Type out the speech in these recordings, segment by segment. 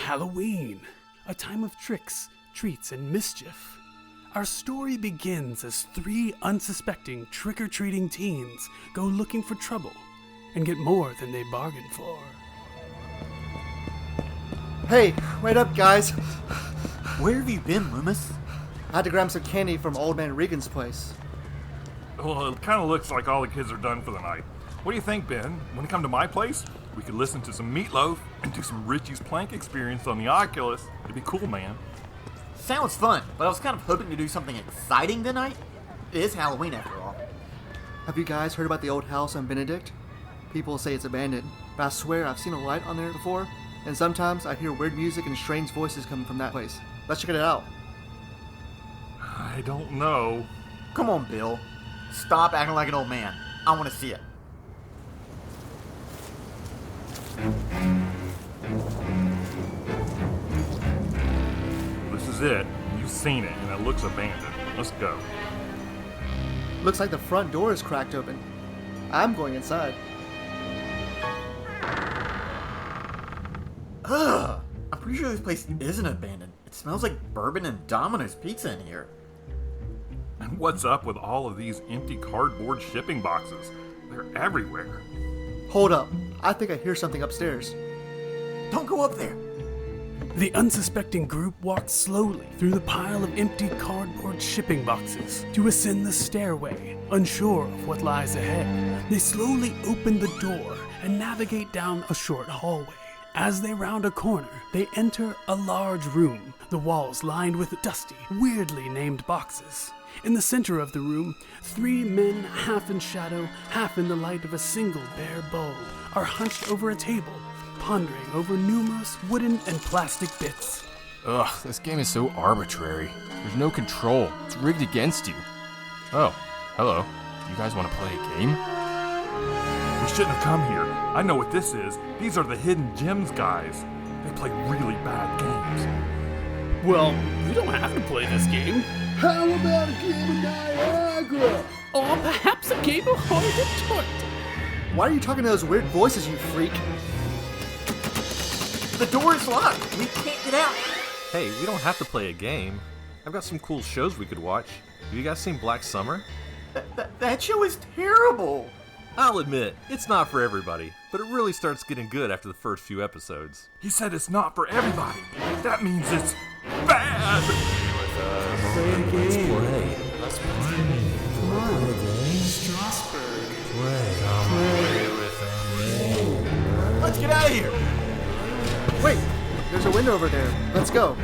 Halloween, a time of tricks, treats, and mischief. Our story begins as 3 unsuspecting trick-or-treating teens go looking for trouble and get more than they bargained for. Hey, wait up, guys. Where have you been, Loomis? I had to grab some candy from Old Man Regan's place. Well, it kind of looks like all the kids are done for the night. What do you think, Ben? Want to come to my place? We could listen to some Meatloaf and do some Richie's Plank experience on the Oculus. It'd be cool, man. Sounds fun, but I was kind of hoping to do something exciting tonight. It is Halloween after all. Have you guys heard about the old house on Benedict? People say it's abandoned, but I swear I've seen a light on there before, and sometimes I hear weird music and strange voices coming from that place. Let's check it out. I don't know. Come on, Bill. Stop acting like an old man. I want to see it. This is it. You've seen it, and it looks abandoned. Let's go. Looks like the front door is cracked open. I'm going inside. Ugh! I'm pretty sure this place isn't abandoned. It smells like bourbon and Domino's pizza in here. And what's up with all of these empty cardboard shipping boxes? They're everywhere. Hold up. I think I hear something upstairs. Don't go up there! The unsuspecting group walked slowly through the pile of empty cardboard shipping boxes to ascend the stairway, unsure of what lies ahead. They slowly open the door and navigate down a short hallway. As they round a corner, they enter a large room, the walls lined with dusty, weirdly named boxes. In the center of the room, 3 men, half in shadow, half in the light of a single bare bulb, are hunched over a table, pondering over numerous wooden and plastic bits. Ugh, this game is so arbitrary. There's no control. It's rigged against you. Oh, hello. You guys want to play a game? We shouldn't have come here. I know what this is. These are the Hidden Gems guys. They play really bad games. Well, we don't have to play this game. How about a game of Niagara? Or perhaps a game of Haunted Tort. Why are you talking to those weird voices, you freak? The door is locked! We can't get out! Hey, we don't have to play a game. I've got some cool shows we could watch. Have you guys seen Black Summer? That show is terrible! I'll admit, it's not for everybody, but it really starts getting good after the first few episodes. He said it's not for everybody. That means it's bad! Play a game. Let's play. Let's play. Come on. Strasbourg. Play with me. Let's get out of here! Wait, there's a window over there. Let's go.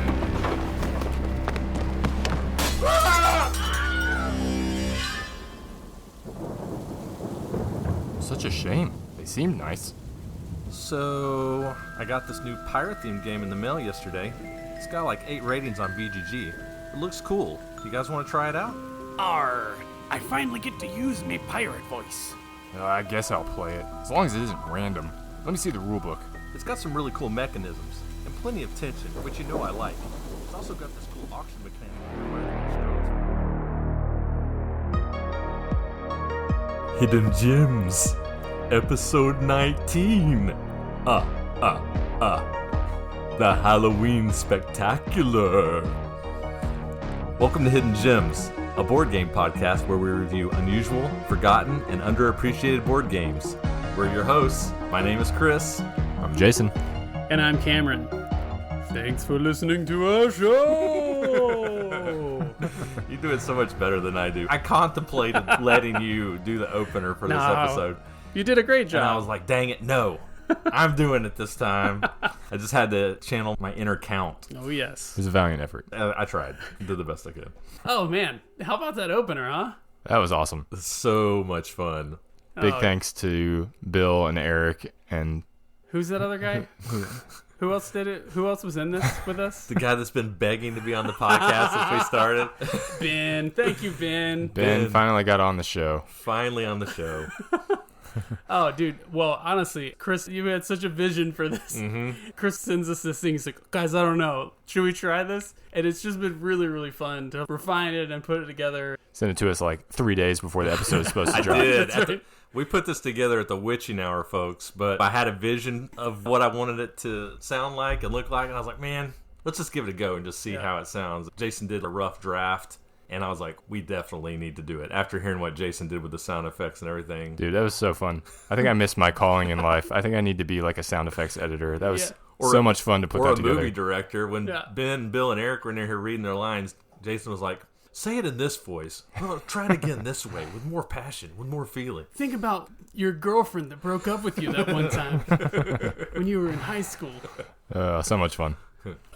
Such a shame. They seemed nice. So, I got this new pirate-themed game in the mail yesterday. It's got like 8 ratings on BGG. It looks cool. You guys want to try it out? Arr, I finally get to use me pirate voice. I guess I'll play it, as long as it isn't random. Let me see the rulebook. It's got some really cool mechanisms and plenty of tension, which you know I like. It's also got this cool auction mechanic. Hidden Gems, Episode 19. The Halloween Spectacular. Welcome to Hidden Gems, a board game podcast where we review unusual, forgotten, and underappreciated board games. We're your hosts. My name is Chris. I'm Jason. And I'm Cameron. Thanks for listening to our show. You do it so much better than I do. I contemplated letting you do the opener for this episode. You did a great job. And I was like, dang it, no. I'm doing it this time. I just had to channel my inner count. Oh, yes. It was a valiant effort. I tried. Did the best I could. Oh, man. How about that opener, huh? That was awesome. So much fun. Big thanks to Bill and Eric and... Who's that other guy? Who else did it? Who else was in this with us? The guy that's been begging to be on the podcast since we started. Ben. Thank you, Ben. Ben finally got on the show. Finally on the show. Oh, dude. Well, honestly, Chris, you had such a vision for this. Mm-hmm. Chris sends us this thing. He's like, guys, I don't know. Should we try this? And it's just been really, really fun to refine it and put it together. Sent it to us like 3 days before the episode was supposed to I drop. did. We put this together at the witching hour, folks, but I had a vision of what I wanted it to sound like and look like, and I was like, man, let's just give it a go and just see how it sounds. Jason did a rough draft, and I was like, we definitely need to do it. After hearing what Jason did with the sound effects and everything. Dude, that was so fun. I think I missed my calling in life. I think I need to be like a sound effects editor. That was so much fun to put that together. Or a movie director. When Ben, Bill, and Eric were in here reading their lines, Jason was like, say it in this voice. Well, try it again this way, with more passion, with more feeling. Think about your girlfriend that broke up with you that one time when you were in high school. So much fun.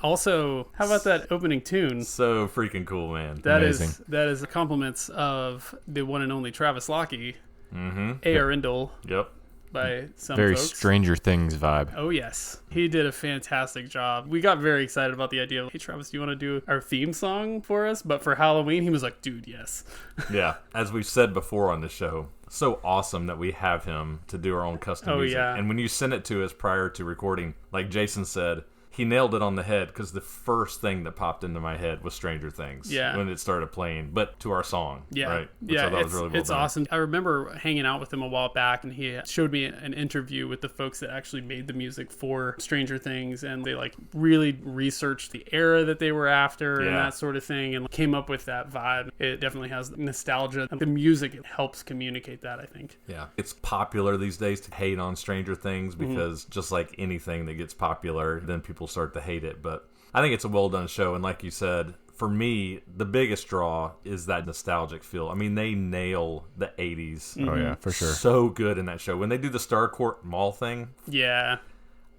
Also, how about that opening tune? So freaking cool, man. That Amazing. is compliments of the one and only Travis Lockey, Arindel. Yep. By some Very folks. Stranger Things vibe. Oh, yes. He did a fantastic job. We got very excited about the idea of, hey, Travis, do you want to do our theme song for us? But for Halloween, he was like, dude, yes. Yeah. As we've said before on the show, so awesome that we have him to do our own custom music. Yeah. And when you sent it to us prior to recording, like Jason said, he nailed it on the head because the first thing that popped into my head was Stranger Things when it started playing, but to our song. Yeah. Right? Which I thought was really well it's done. awesome. I remember hanging out with him a while back, and he showed me an interview with the folks that actually made the music for Stranger Things, and they like really researched the era that they were after and that sort of thing, and came up with that vibe. It definitely has nostalgia. The music, it helps communicate that, I think. Yeah. It's popular these days to hate on Stranger Things because just like anything that gets popular, then people start to hate it. But I think it's a well done show, and like you said, for me the biggest draw is that nostalgic feel. I mean, they nail the 80s. Oh yeah, for sure. So good in that show when they do the Star Court Mall thing. Yeah.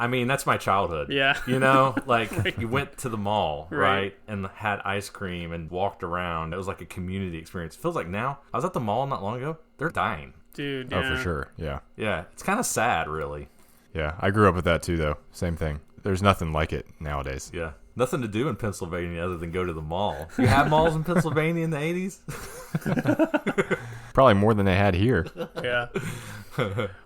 I mean, that's my childhood. Yeah. You know, like you went to the mall, right? And had ice cream and walked around. It was like a community experience. It feels like now, I was at the mall not long ago, they're dying. Dude, Oh, for sure. Yeah. Yeah, it's kind of sad, really. Yeah, I grew up with that too, though. Same thing. There's nothing like it nowadays. Yeah. Nothing to do in Pennsylvania other than go to the mall. You have malls in Pennsylvania in the 80s? Probably more than they had here. Yeah.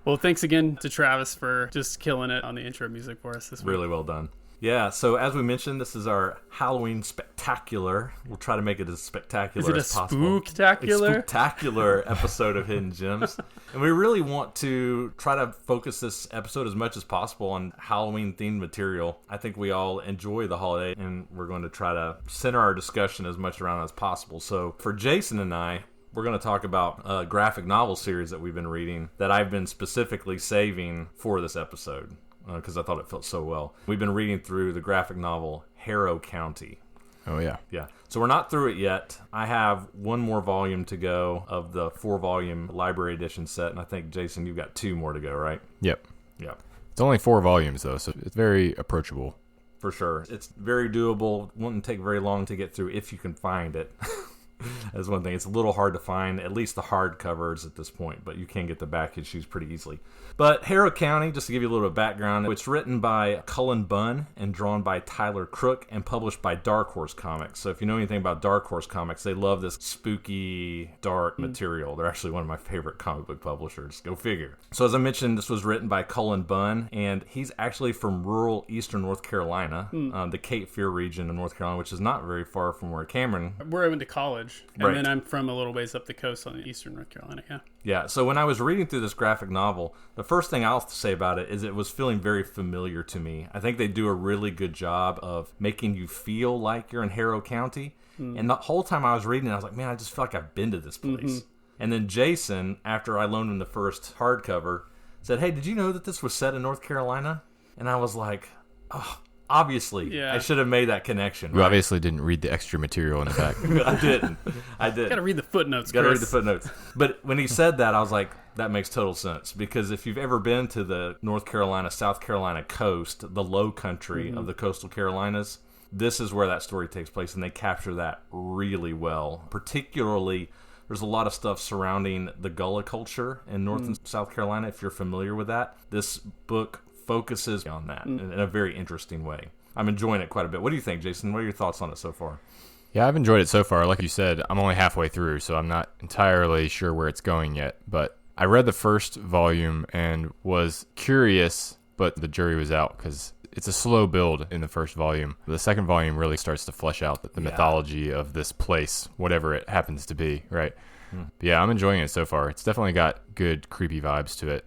Well, thanks again to Travis for just killing it on the intro music for us this week. Really well done. Yeah, so as we mentioned, this is our Halloween spectacular. We'll try to make it as spectacular as possible. Is it a spooktacular? A spectacular episode of Hidden Gems. And we really want to try to focus this episode as much as possible on Halloween-themed material. I think we all enjoy the holiday, and we're going to try to center our discussion as much around as possible. So for Jason and I, we're going to talk about a graphic novel series that we've been reading that I've been specifically saving for this episode, because I thought it felt so well. We've been reading through the graphic novel Harrow County. Oh, yeah. Yeah. So we're not through it yet. I have one more volume to go of the 4-volume library edition set, and I think, Jason, you've got 2 more to go, right? Yep. Yeah. It's only 4 volumes, though, so it's very approachable. For sure. It's very doable. Wouldn't take very long to get through if you can find it. That's one thing. It's a little hard to find, at least the hardcovers at this point, but you can get the back issues pretty easily. But Harrow County, just to give you a little bit of background, it's written by Cullen Bunn and drawn by Tyler Crook and published by Dark Horse Comics. So if you know anything about Dark Horse Comics, they love this spooky, dark material. They're actually one of my favorite comic book publishers. Go figure. So as I mentioned, this was written by Cullen Bunn, and he's actually from rural eastern North Carolina, the Cape Fear region of North Carolina, which is not very far from where Cameron... Where I went to college. And Right. then I'm from a little ways up the coast on eastern North Carolina, yeah. Yeah, so when I was reading through this graphic novel, the first thing I'll say about it is it was feeling very familiar to me. I think they do a really good job of making you feel like you're in Harrow County. And the whole time I was reading it, I was like, man, I just feel like I've been to this place. And then Jason, after I loaned him the first hardcover, said, hey, did you know that this was set in North Carolina? And I was like, oh, obviously, I should have made that connection. You obviously didn't read the extra material in the back. I didn't. Gotta read the footnotes, Gotta Chris. read the footnotes. But when he said that, I was like, that makes total sense. Because if you've ever been to the North Carolina, South Carolina coast, the low country of the coastal Carolinas, this is where that story takes place, and they capture that really well. Particularly, there's a lot of stuff surrounding the Gullah culture in North and South Carolina, if you're familiar with that. This book focuses on that in a very interesting way. I'm enjoying it quite a bit. What do you think, Jason? What are your thoughts on it so far? Yeah, I've enjoyed it so far. Like you said, I'm only halfway through, so I'm not entirely sure where it's going yet. But I read the first volume and was curious, but the jury was out because it's a slow build in the first volume. The second volume really starts to flesh out the mythology of this place, whatever it happens to be, right? Yeah, I'm enjoying it so far. It's definitely got good creepy vibes to it.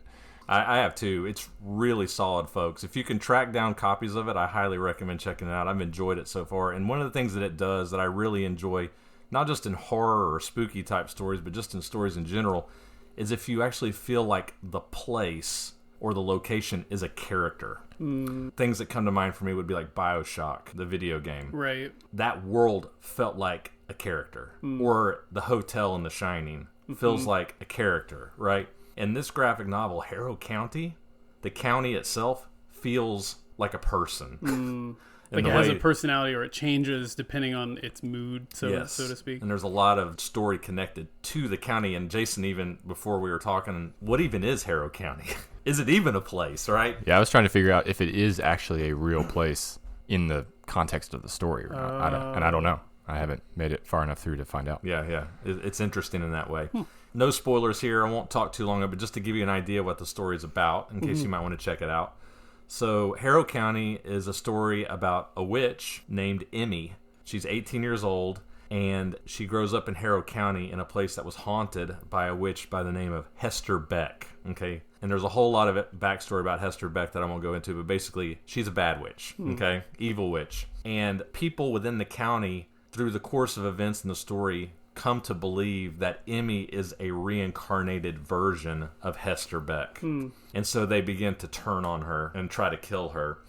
I have too. It's really solid, folks. If you can track down copies of it, I highly recommend checking it out. I've enjoyed it so far. And one of the things that it does that I really enjoy, not just in horror or spooky type stories, but just in stories in general, is if you actually feel like the place or the location is a character. Things that come to mind for me would be like BioShock, the video game. Right. That world felt like a character. Or the hotel in The Shining feels like a character, right? In this graphic novel, Harrow County, the county itself feels like a person. Like it has a personality, or it changes depending on its mood, so to speak. And there's a lot of story connected to the county. And Jason, even before we were talking, what even is Harrow County? Is it even a place, right? Yeah, I was trying to figure out if it is actually a real place in the context of the story or not. I don't know. I haven't made it far enough through to find out. Yeah. It's interesting in that way. No spoilers here. I won't talk too long, but just to give you an idea what the story is about, in case you might want to check it out. So Harrow County is a story about a witch named Emmy. She's 18 years old, and she grows up in Harrow County in a place that was haunted by a witch by the name of Hester Beck. Okay, and there's a whole lot of backstory about Hester Beck that I won't go into, but basically she's a bad witch, okay, evil witch. And people within the county, through the course of events in the story, come to believe that Emmy is a reincarnated version of Hester Beck. And so they begin to turn on her and try to kill her.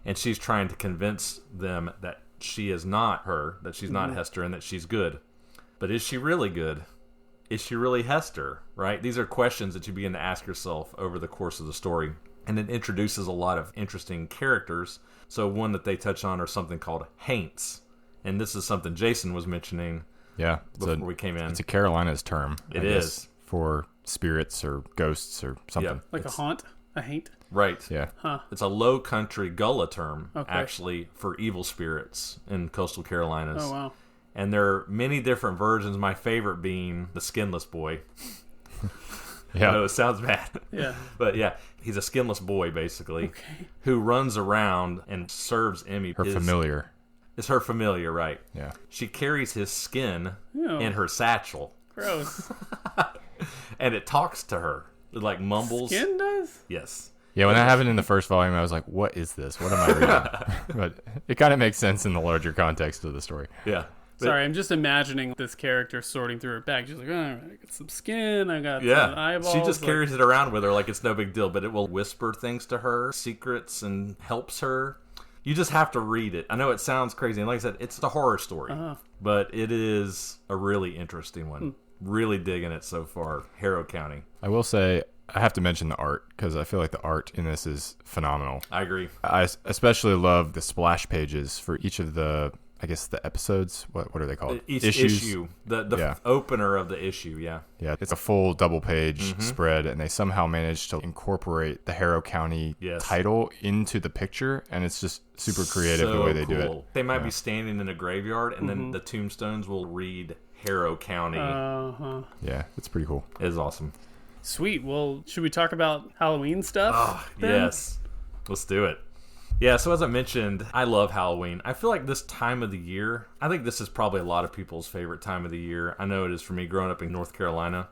And she's trying to convince them that she is not her, that she's not Hester, and that she's good. But is she really good? Is she really Hester, right? These are questions that you begin to ask yourself over the course of the story. And it introduces a lot of interesting characters. So one that they touch on are something called haints. And this is something Jason was mentioning. Yeah, before we came in. It's a Carolina's term. It is for spirits or ghosts or something. Yeah. Like a haunt? A haint? Right. Yeah. It's a low country gullah term, actually, for evil spirits in coastal Carolinas. Oh, wow. And there are many different versions, my favorite being the skinless boy. Yeah. I know it sounds bad. Yeah. But yeah, he's a skinless boy, basically, who runs around and serves Emmy. Her familiar. It's her familiar, right? Yeah. She carries his skin Ew. in her satchel. Gross. And it talks to her. It like mumbles. Skin does? Yes. Yeah, when that happened in the first volume, I was like, what is this? What am I reading? But it kind of makes sense in the larger context of the story. Yeah. Sorry, I'm just imagining this character sorting through her bag. She's like, I got some skin, I got some Yeah, eyeballs. she just carries it around with her like it's no big deal, but it will whisper things to her, secrets, and helps her. You just have to read it. I know it sounds crazy, and like I said, it's a horror story, but it is a really interesting one. Really digging it so far. Harrow County. I will say, I have to mention the art, because I feel like the art in this is phenomenal. I agree. I especially love the splash pages for each of the, I guess, the episodes. What are they called? Each Issues. issue. The opener of the issue, yeah. Yeah, it's a full double-page spread, and they somehow managed to incorporate the Harrow County title into the picture, and it's just super creative the way they do it. They might be standing in a graveyard, and then the tombstones will read Harrow County. Yeah, it's pretty cool. It is awesome. Sweet. Well, should we talk about Halloween stuff? Yes. Let's do it. Yeah, so as I mentioned, I love Halloween. I feel like this time of the year, I think this is probably a lot of people's favorite time of the year. I know it is for me growing up in North Carolina.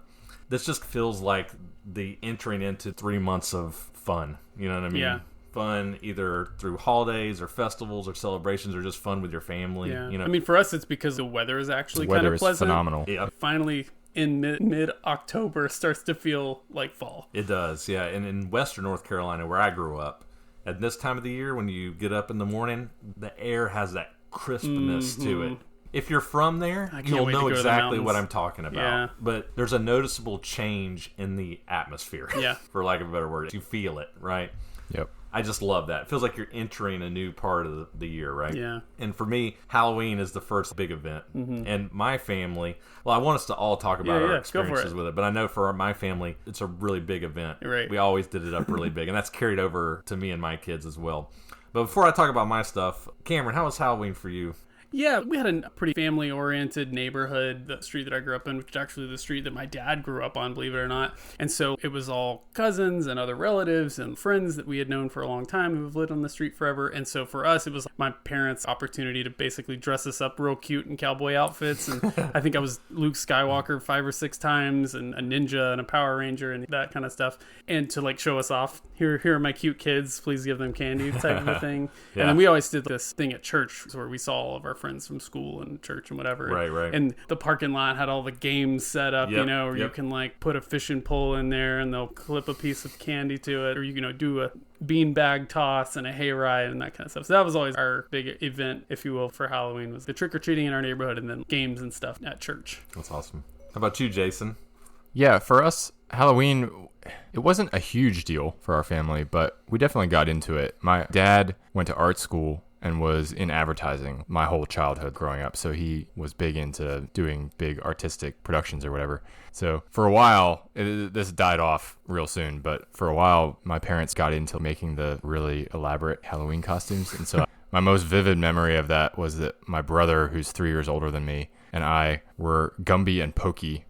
This just feels like the entering into 3 months of fun. You know what I mean? Yeah. Fun either through holidays or festivals or celebrations or just fun with your family. Yeah. You know? I mean, for us, it's because the weather is actually The kind weather of is pleasant. phenomenal. Yeah. Finally, in mid-October, starts to feel like fall. It does, yeah. And in Western North Carolina, where I grew up, at this time of the year, when you get up in the morning, the air has that crispness to it. If you're from there, you'll wait to know go to the exactly what mountains. I'm talking about. Yeah. But there's a noticeable change in the atmosphere, Yeah. for lack of a better word. You feel it, right? Yep. I just love that. It feels like you're entering a new part of the year, right? Yeah. And for me, Halloween is the first big event. And my family, well, I want us to all talk about our go for experiences it. with it, but I know for my family, it's a really big event. Right. We always did it up really big, and that's carried over to me and my kids as well. But before I talk about my stuff, Cameron, how was Halloween for you? Yeah, we had a pretty family-oriented neighborhood, the street that I grew up in, which is actually the street that my dad grew up on, believe it or not. And so it was all cousins and other relatives and friends that we had known for a long time who have lived on the street forever. And so for us, it was my parents' opportunity to basically dress us up real cute in cowboy outfits. And I think I was Luke Skywalker 5 or 6 times, and a ninja and a Power Ranger and that kind of stuff. And to like show us off, here are my cute kids, please give them candy type of a thing. Yeah. And then we always did this thing at church where we saw all of our friends from school and church and whatever. Right. And the parking lot had all the games set up, Yep, where you can like put a fishing pole in there and they'll clip a piece of candy to it, or you do a beanbag toss and a hayride and that kind of stuff. So that was always our big event, if you will, for Halloween, was the trick-or-treating in our neighborhood and then games and stuff at church. That's awesome. How about you, Jason? Yeah, for us, Halloween, it wasn't a huge deal for our family, but we definitely got into it. My dad went to art school and was in advertising my whole childhood growing up, so he was big into doing big artistic productions or whatever. So for a while, this died off real soon, but for a while, my parents got into making the really elaborate Halloween costumes, and so my most vivid memory of that was that my brother, who's 3 years older than me, and I were Gumby and Pokey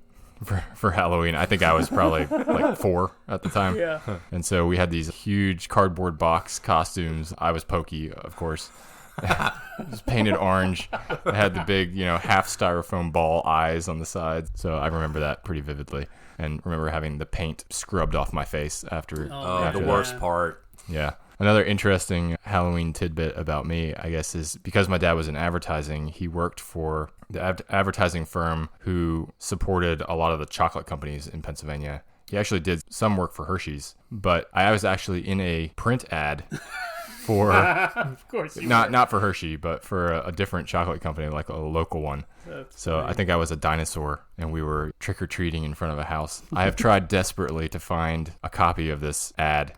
for Halloween. I think I was probably like 4 at the time. Yeah. And so we had these huge cardboard box costumes. I was Pokey, of course. It was painted orange. I had the big, half styrofoam ball eyes on the sides. So I remember that pretty vividly. And remember having the paint scrubbed off my face after. The worst part. Yeah. Another interesting Halloween tidbit about me, I guess, is because my dad was in advertising, he worked for the advertising firm who supported a lot of the chocolate companies in Pennsylvania. He actually did some work for Hershey's, but I was actually in a print ad for Of course you not for Hershey, but for a different chocolate company, like a local one. So I think I was a dinosaur, and we were trick-or-treating in front of a house. I have tried desperately to find a copy of this ad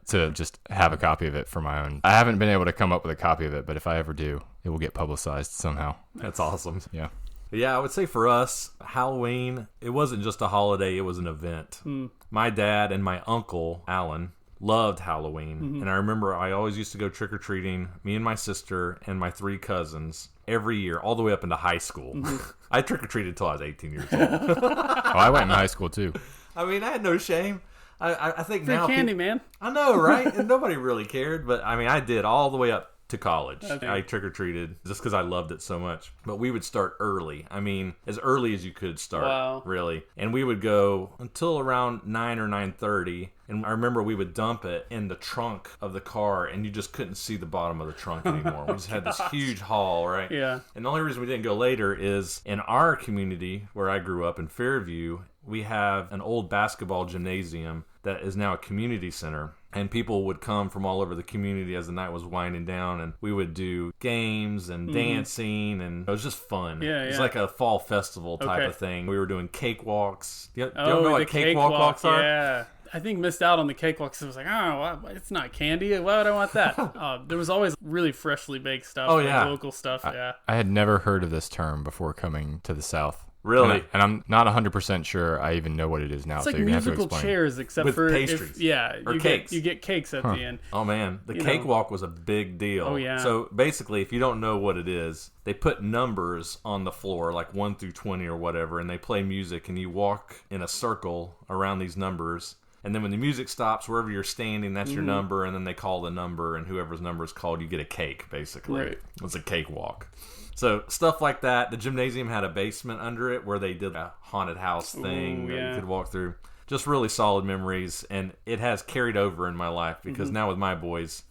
to just have a copy of it for my own. I haven't been able to come up with a copy of it, but if I ever do, it will get publicized somehow. That's awesome. Yeah. Yeah, I would say for us, Halloween, it wasn't just a holiday, it was an event. My dad and my uncle, Alan, loved Halloween. And I remember I always used to go trick-or-treating, me and my sister and my 3 cousins, every year, all the way up into high school. I trick-or-treated until I was 18 years old. I went in high school, too. I mean, I had no shame. I think Free now... candy, man. I know, right? And nobody really cared, but I mean, I did all the way up to college. Okay. I trick-or-treated just because I loved it so much. But we would start early. I mean, as early as you could start, Wow. really. And we would go until around 9 or 9:30. And I remember we would dump it in the trunk of the car, and you just couldn't see the bottom of the trunk anymore. We just had this huge hall, right? Yeah. And the only reason we didn't go later is in our community where I grew up in Fairview, we have an old basketball gymnasium that is now a community center. And people would come from all over the community as the night was winding down, and we would do games and dancing, and it was just fun. Yeah, It was yeah. like a fall festival type Okay. of thing. We were doing cakewalks. Do you Oh, know what the cakewalks are? Yeah. I think missed out on the cakewalks. I was like, well, it's not candy. Why would I want that? There was always really freshly baked stuff. Oh, like yeah. local stuff. Yeah. I had never heard of this term before coming to the South. Really? And I'm not 100% sure I even know what it is now. It's so like you're going to have to musical explain. chairs, except With for pastries. Or you cakes. You get cakes at the end. Oh man, the You know. cakewalk was a big deal. Oh, yeah. So basically, if you don't know what it is, they put numbers on the floor, like 1 through 20 or whatever, and they play music, and you walk in a circle around these numbers. And then when the music stops, wherever you're standing, that's your number, and then they call the number, and whoever's number is called, you get a cake, basically. Right. It's a cakewalk. So stuff like that. The gymnasium had a basement under it where they did a haunted house thing that yeah. you could walk through. Just really solid memories, and it has carried over in my life because now with my boys,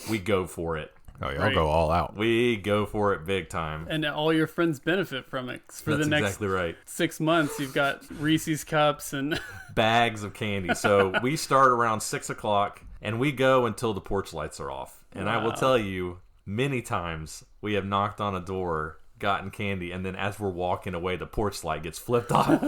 we go for it. Oh, y'all Right. go all out. We go for it big time. And all your friends benefit from it. 'Cause for That's the next exactly right. 6 months, you've got Reese's cups and Bags of candy. So we start around 6 o'clock, and we go until the porch lights are off. And I will tell you, many times we have knocked on a door, gotten candy, and then as we're walking away, the porch light gets flipped off.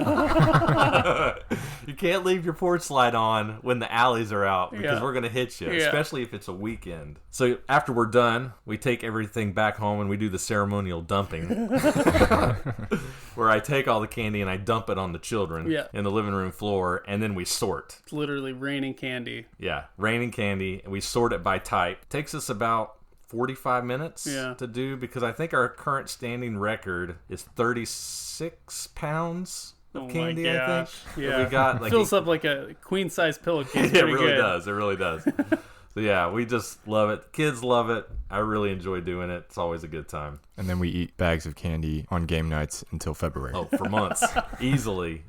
You can't leave your porch light on when the alleys are out because Yeah. we're going to hit you, Yeah. especially if it's a weekend. So after we're done, we take everything back home and we do the ceremonial dumping where I take all the candy and I dump it on the children Yeah. in the living room floor, and then we sort. it's literally raining candy. Yeah, raining candy, and we sort it by type. Takes us about 45 minutes Yeah. to do because I think our current standing record is 36 pounds of candy, I think. Yeah. We got, like, fills up like a queen-size pillowcase. it really does. It really does. So yeah, we just love it. Kids love it. I really enjoy doing it. It's always a good time. And then we eat bags of candy on game nights until February. Oh, for months. Easily.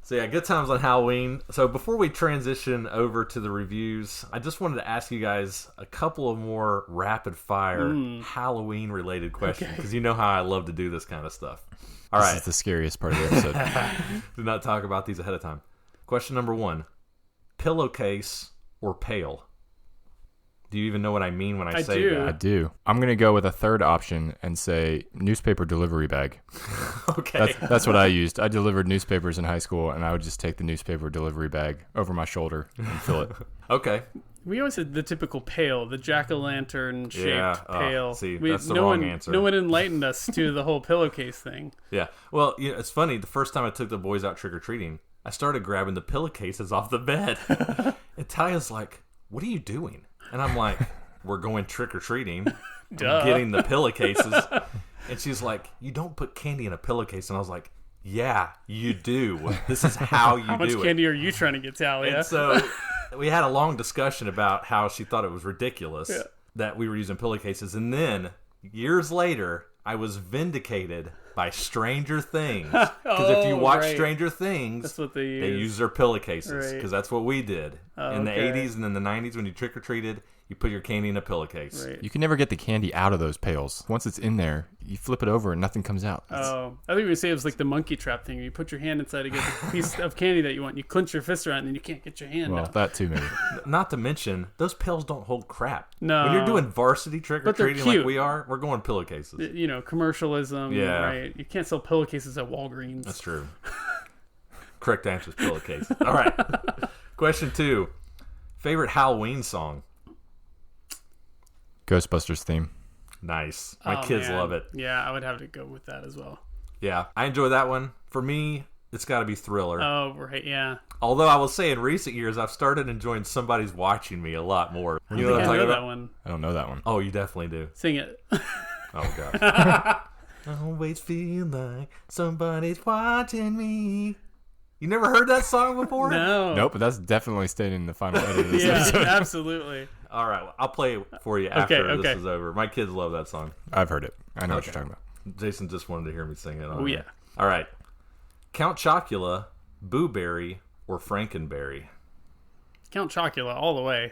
So yeah, good times on Halloween. So before we transition over to the reviews, I just wanted to ask you guys a couple of more rapid fire Halloween related questions because you know how I love to do this kind of stuff. All right. This is the scariest part of the episode. Do not talk about these ahead of time. Question number 1. Pillowcase or pail? Do you even know what I mean when I say do. that? I do. I'm going to go with a third option and say newspaper delivery bag. Okay. That's what I used. I delivered newspapers in high school, and I would just take the newspaper delivery bag over my shoulder and fill it. Okay. We always had the typical pail, the jack-o'-lantern shaped pail. See, that's the wrong answer. No one enlightened us to the whole pillowcase thing. Yeah. Well, it's funny. The first time I took the boys out trick-or-treating, I started grabbing the pillowcases off the bed. And Taya's like, what are you doing? And I'm like, we're going trick-or-treating. I'm getting the pillowcases. And she's like, you don't put candy in a pillowcase. And I was like, yeah, you do. This is how you do it. How much candy are you trying to get, Talia? And so we had a long discussion about how she thought it was ridiculous that we were using pillowcases. And then, years later, I was vindicated by Stranger Things. Because if you watch Stranger Things, that's what they use their pillowcases. Because that's what we did. In the okay. 80s and in the 90s when you trick-or-treated, you put your candy in a pillowcase. Right. You can never get the candy out of those pails. Once it's in there, you flip it over and nothing comes out. Oh, I think you would say it was like the monkey trap thing. You put your hand inside to get the piece of candy that you want. You clench your fist around, and then you can't get your hand Well, out. that too, maybe. Not to mention, those pails don't hold crap. No. When you're doing varsity trick-or-treating like cute. we are, we're going pillowcases. You know, commercialism. Yeah. Right. You can't sell pillowcases at Walgreens. That's true. Correct answer is pillowcase. All right. Question 2. Favorite Halloween song? Ghostbusters theme. Nice. My kids love it. Yeah, I would have to go with that as well. Yeah, I enjoy that one. For me, it's got to be Thriller. Oh, right. Yeah. Although I will say in recent years, I've started enjoing Somebody's Watching Me a lot more. You know what I'm I talking know about? that one. I don't know that one. Oh, you definitely do. Sing it. Oh, gosh. I always feel like somebody's watching me. You never heard that song before? No. Nope, but that's definitely staying in the final edit of this Yeah, episode. absolutely. All right, well, I'll play it for you after Okay. this is over. My kids love that song. I've heard it. I know what you're talking about. Jason just wanted to hear me sing it. Oh, yeah. All right. Count Chocula, Boo Berry, or Frankenberry? Count Chocula all the way.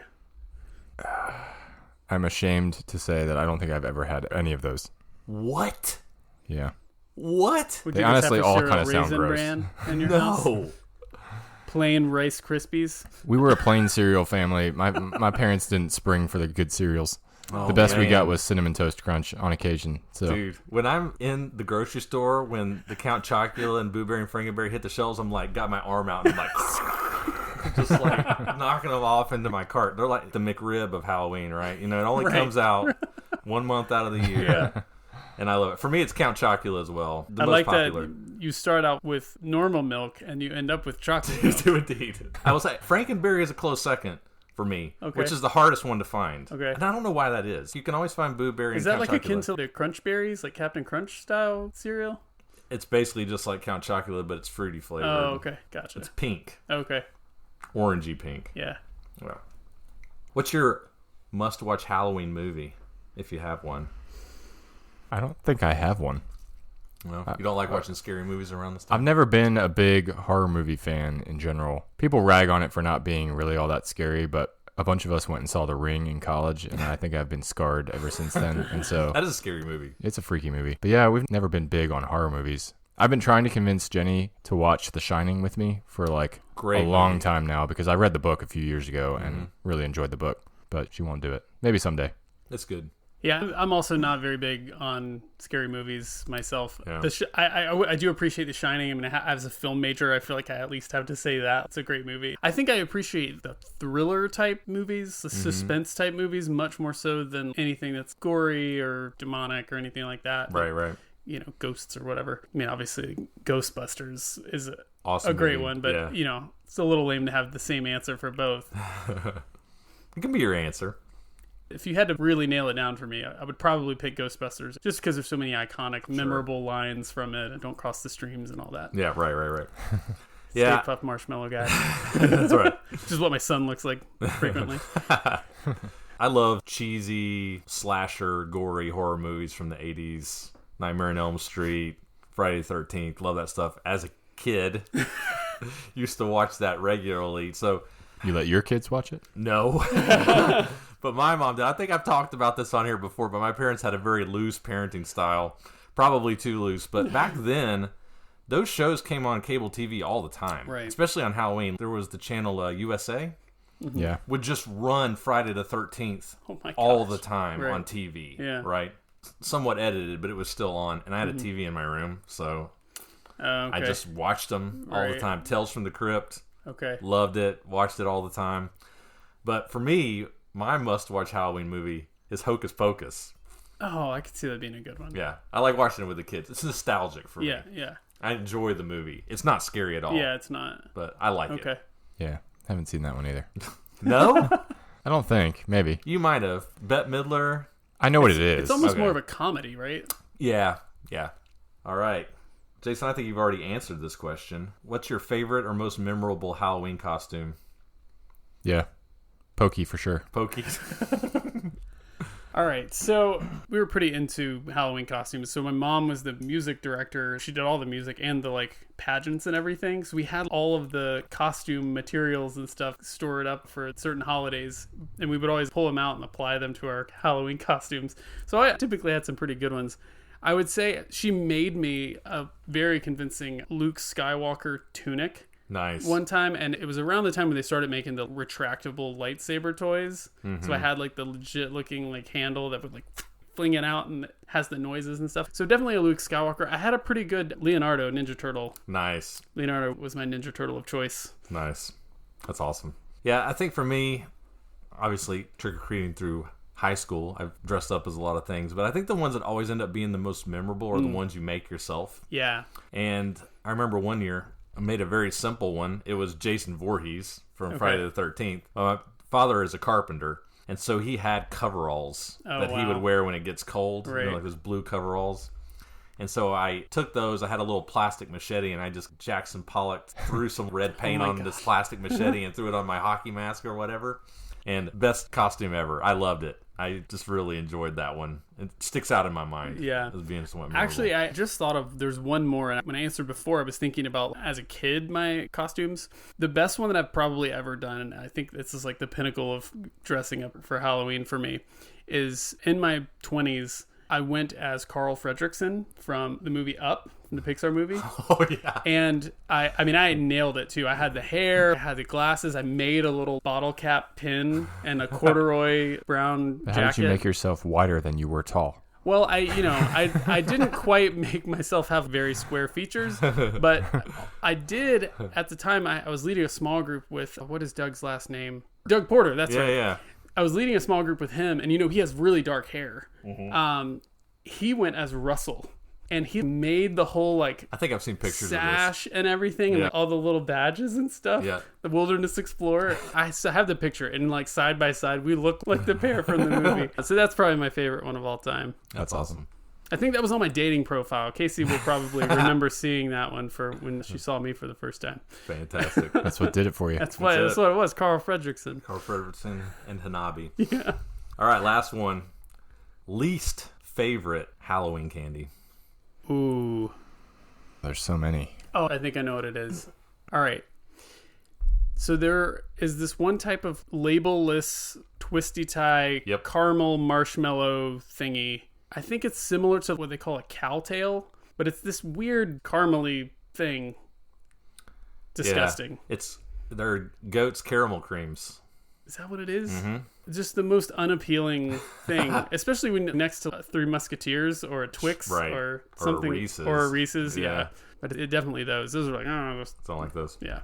I'm ashamed to say that I don't think I've ever had any of those. What? Yeah. What? Would They you just honestly have a all cereal kinda sound Raisin gross. Bran in your house? No. Plain Rice Krispies. We were a plain cereal family. My parents didn't spring for the good cereals. The best we man. got was Cinnamon Toast Crunch on occasion. So Dude, when I'm in the grocery store, when the Count Chocula and Boo Berry and Frankenberry hit the shelves, I'm like, got my arm out and I'm like, just like knocking them off into my cart. They're like the McRib of Halloween, right? You know, it only comes out 1 month out of the year. Yeah. And I love it. For me, it's Count Chocula as well. The I most like popular. that you start out with normal milk and you end up with chocolate You milk. do indeed. I will say Frankenberry is a close second for me, Okay. which is the hardest one to find. Okay. And I don't know why that is. You can always find Boo Berry Is and that Count like Chocula. akin to the Crunch Berries, like Captain Crunch style cereal? It's basically just like Count Chocula, but it's fruity flavored. Oh, okay. Gotcha. It's pink. Okay. Orangey pink. Yeah. Well, what's your must-watch Halloween movie, if you have one? I don't think I have one. Well, you don't like watching scary movies around this time? I've never been a big horror movie fan in general. People rag on it for not being really all that scary, but a bunch of us went and saw The Ring in college, and I think I've been scarred ever since then. And so That is a scary movie. it's a freaky movie. But yeah, we've never been big on horror movies. I've been trying to convince Jenny to watch The Shining with me for like Great a long movie. time now because I read the book a few years ago and really enjoyed the book, but she won't do it. Maybe someday. It's good. Yeah, I'm also not very big on scary movies myself. Yeah. I do appreciate The Shining. I mean, as a film major, I feel like I at least have to say that. It's a great movie. I think I appreciate the thriller type movies, the suspense type movies, much more so than anything that's gory or demonic or anything like that. Right. You know, ghosts or whatever. I mean, obviously, Ghostbusters is Awesome a great movie. one, but, Yeah. you know, it's a little lame to have the same answer for both. It can be your answer. If you had to really nail it down for me, I would probably pick Ghostbusters just because there's so many iconic, memorable lines from it. Don't cross the streams and all that. Yeah, right. Stay Puft Marshmallow Guy. That's right. Which is what my son looks like frequently. I love cheesy, slasher, gory horror movies from the 80s. Nightmare on Elm Street, Friday the 13th. Love that stuff. As a kid, used to watch that regularly. So You let your kids watch it? no. But my mom did. I think I've talked about this on here before, but my parents had a very loose parenting style. Probably too loose. But back then, those shows came on cable TV all the time. Right. Especially on Halloween. There was the channel USA. Yeah. Would just run Friday the 13th Oh my all gosh. the time Right. on TV. Yeah. Right? Somewhat edited, but it was still on. And I had a TV in my room, so Okay. I just watched them all the Right. time. Tales from the Crypt. Okay. Loved it. Watched it all the time. But for me, my must-watch Halloween movie is Hocus Pocus. Oh, I could see that being a good one. Yeah. I like watching it with the kids. It's nostalgic for me. Yeah. I enjoy the movie. It's not scary at all. Yeah, it's not. But I like Okay. it. Yeah. Haven't seen that one either. No? I don't think. Maybe. You might have. Bette Midler. I know what it is. It's almost Okay. more of a comedy, right? Yeah. All right. Jason, I think you've already answered this question. What's your favorite or most memorable Halloween costume? Yeah. Pokey for sure. Pokey. All right, so we were pretty into Halloween costumes. So my mom was the music director. She did all the music and the like pageants and everything. So we had all of the costume materials and stuff stored up for certain holidays, and we would always pull them out and apply them to our Halloween costumes. So I typically had some pretty good ones. I would say she made me a very convincing Luke Skywalker tunic. Nice. One time, and it was around the time when they started making the retractable lightsaber toys. Mm-hmm. So I had like the legit looking like handle that would like fling it out and it has the noises and stuff. So definitely a Luke Skywalker. I had a pretty good Leonardo Ninja Turtle. Nice. Leonardo was my Ninja Turtle of choice. Nice. That's awesome. Yeah, I think for me, obviously trick-or-treating through high school, I've dressed up as a lot of things, but I think the ones that always end up being the most memorable are the ones you make yourself. Yeah. And I remember one year I made a very simple one. It was Jason Voorhees from Friday the 13th. My father is a carpenter, and so he had coveralls that he would wear when it gets cold, Right. like those blue coveralls. And so I took those. I had a little plastic machete, and I just Jackson Pollock threw some red paint on this plastic machete and threw it on my hockey mask or whatever. And best costume ever. I loved it. I just really enjoyed that one. It sticks out in my mind. Yeah. As being somewhat memorable. Actually, I just thought of there's one more. And when I answered before, I was thinking about as a kid my costumes. The best one that I've probably ever done, and I think this is like the pinnacle of dressing up for Halloween for me, is in my 20s. I went as Carl Fredricksen from the movie Up, from the Pixar movie. Oh, yeah. And I mean, I nailed it too. I had the hair, I had the glasses, I made a little bottle cap pin and a corduroy brown How jacket. did you make yourself wider than you were tall? Well, I didn't quite make myself have very square features, but I did at the time. I was leading a small group with, what is Doug's last name? Doug Porter. That's right. Yeah. I was leading a small group with him, and he has really dark hair. He went as Russell, and he made the whole like I think I've seen pictures of this. sash and everything, and Yeah. like, all the little badges and stuff. Yeah. The Wilderness Explorer. I still have the picture, and like side by side, we look like the pair from the movie. So that's probably my favorite one of all time. That's awesome. I think that was on my dating profile. Casey will probably remember seeing that one for when she saw me for the first time. Fantastic. That's what did it for you. That's That's what it was. Carl Fredricksen. Carl Fredricksen and Hanabi. Yeah. All right, last one. Least favorite Halloween candy. Ooh. There's so many. Oh, I think I know what it is. All right. So there is this one type of label-less twisty tie caramel marshmallow thingy. I think it's similar to what they call a cowtail, but it's this weird caramely thing. Disgusting. Yeah, they're goat's caramel creams. Is that what it is? Just the most unappealing thing, especially when next to Three Musketeers or a Twix or something, or a Reese's. Yeah. But it definitely those are like, Don't like those. Yeah.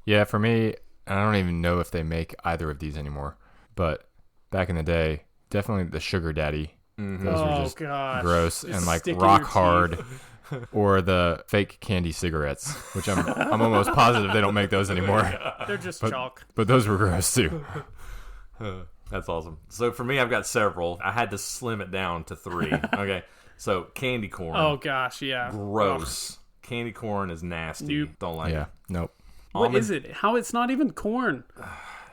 Yeah, for me, I don't even know if they make either of these anymore. But back in the day, definitely the Sugar Daddy. Those were just gross and like rock hard. Or the fake candy cigarettes, which I'm almost positive they don't make those anymore. They're just chalk. But those were gross too. That's awesome. So for me, I've got several. I had to slim it down to 3. Okay. So candy corn. Oh gosh, yeah. Gross. Candy corn is nasty. Nope. Don't like it. Nope. What is it? How it's not even corn?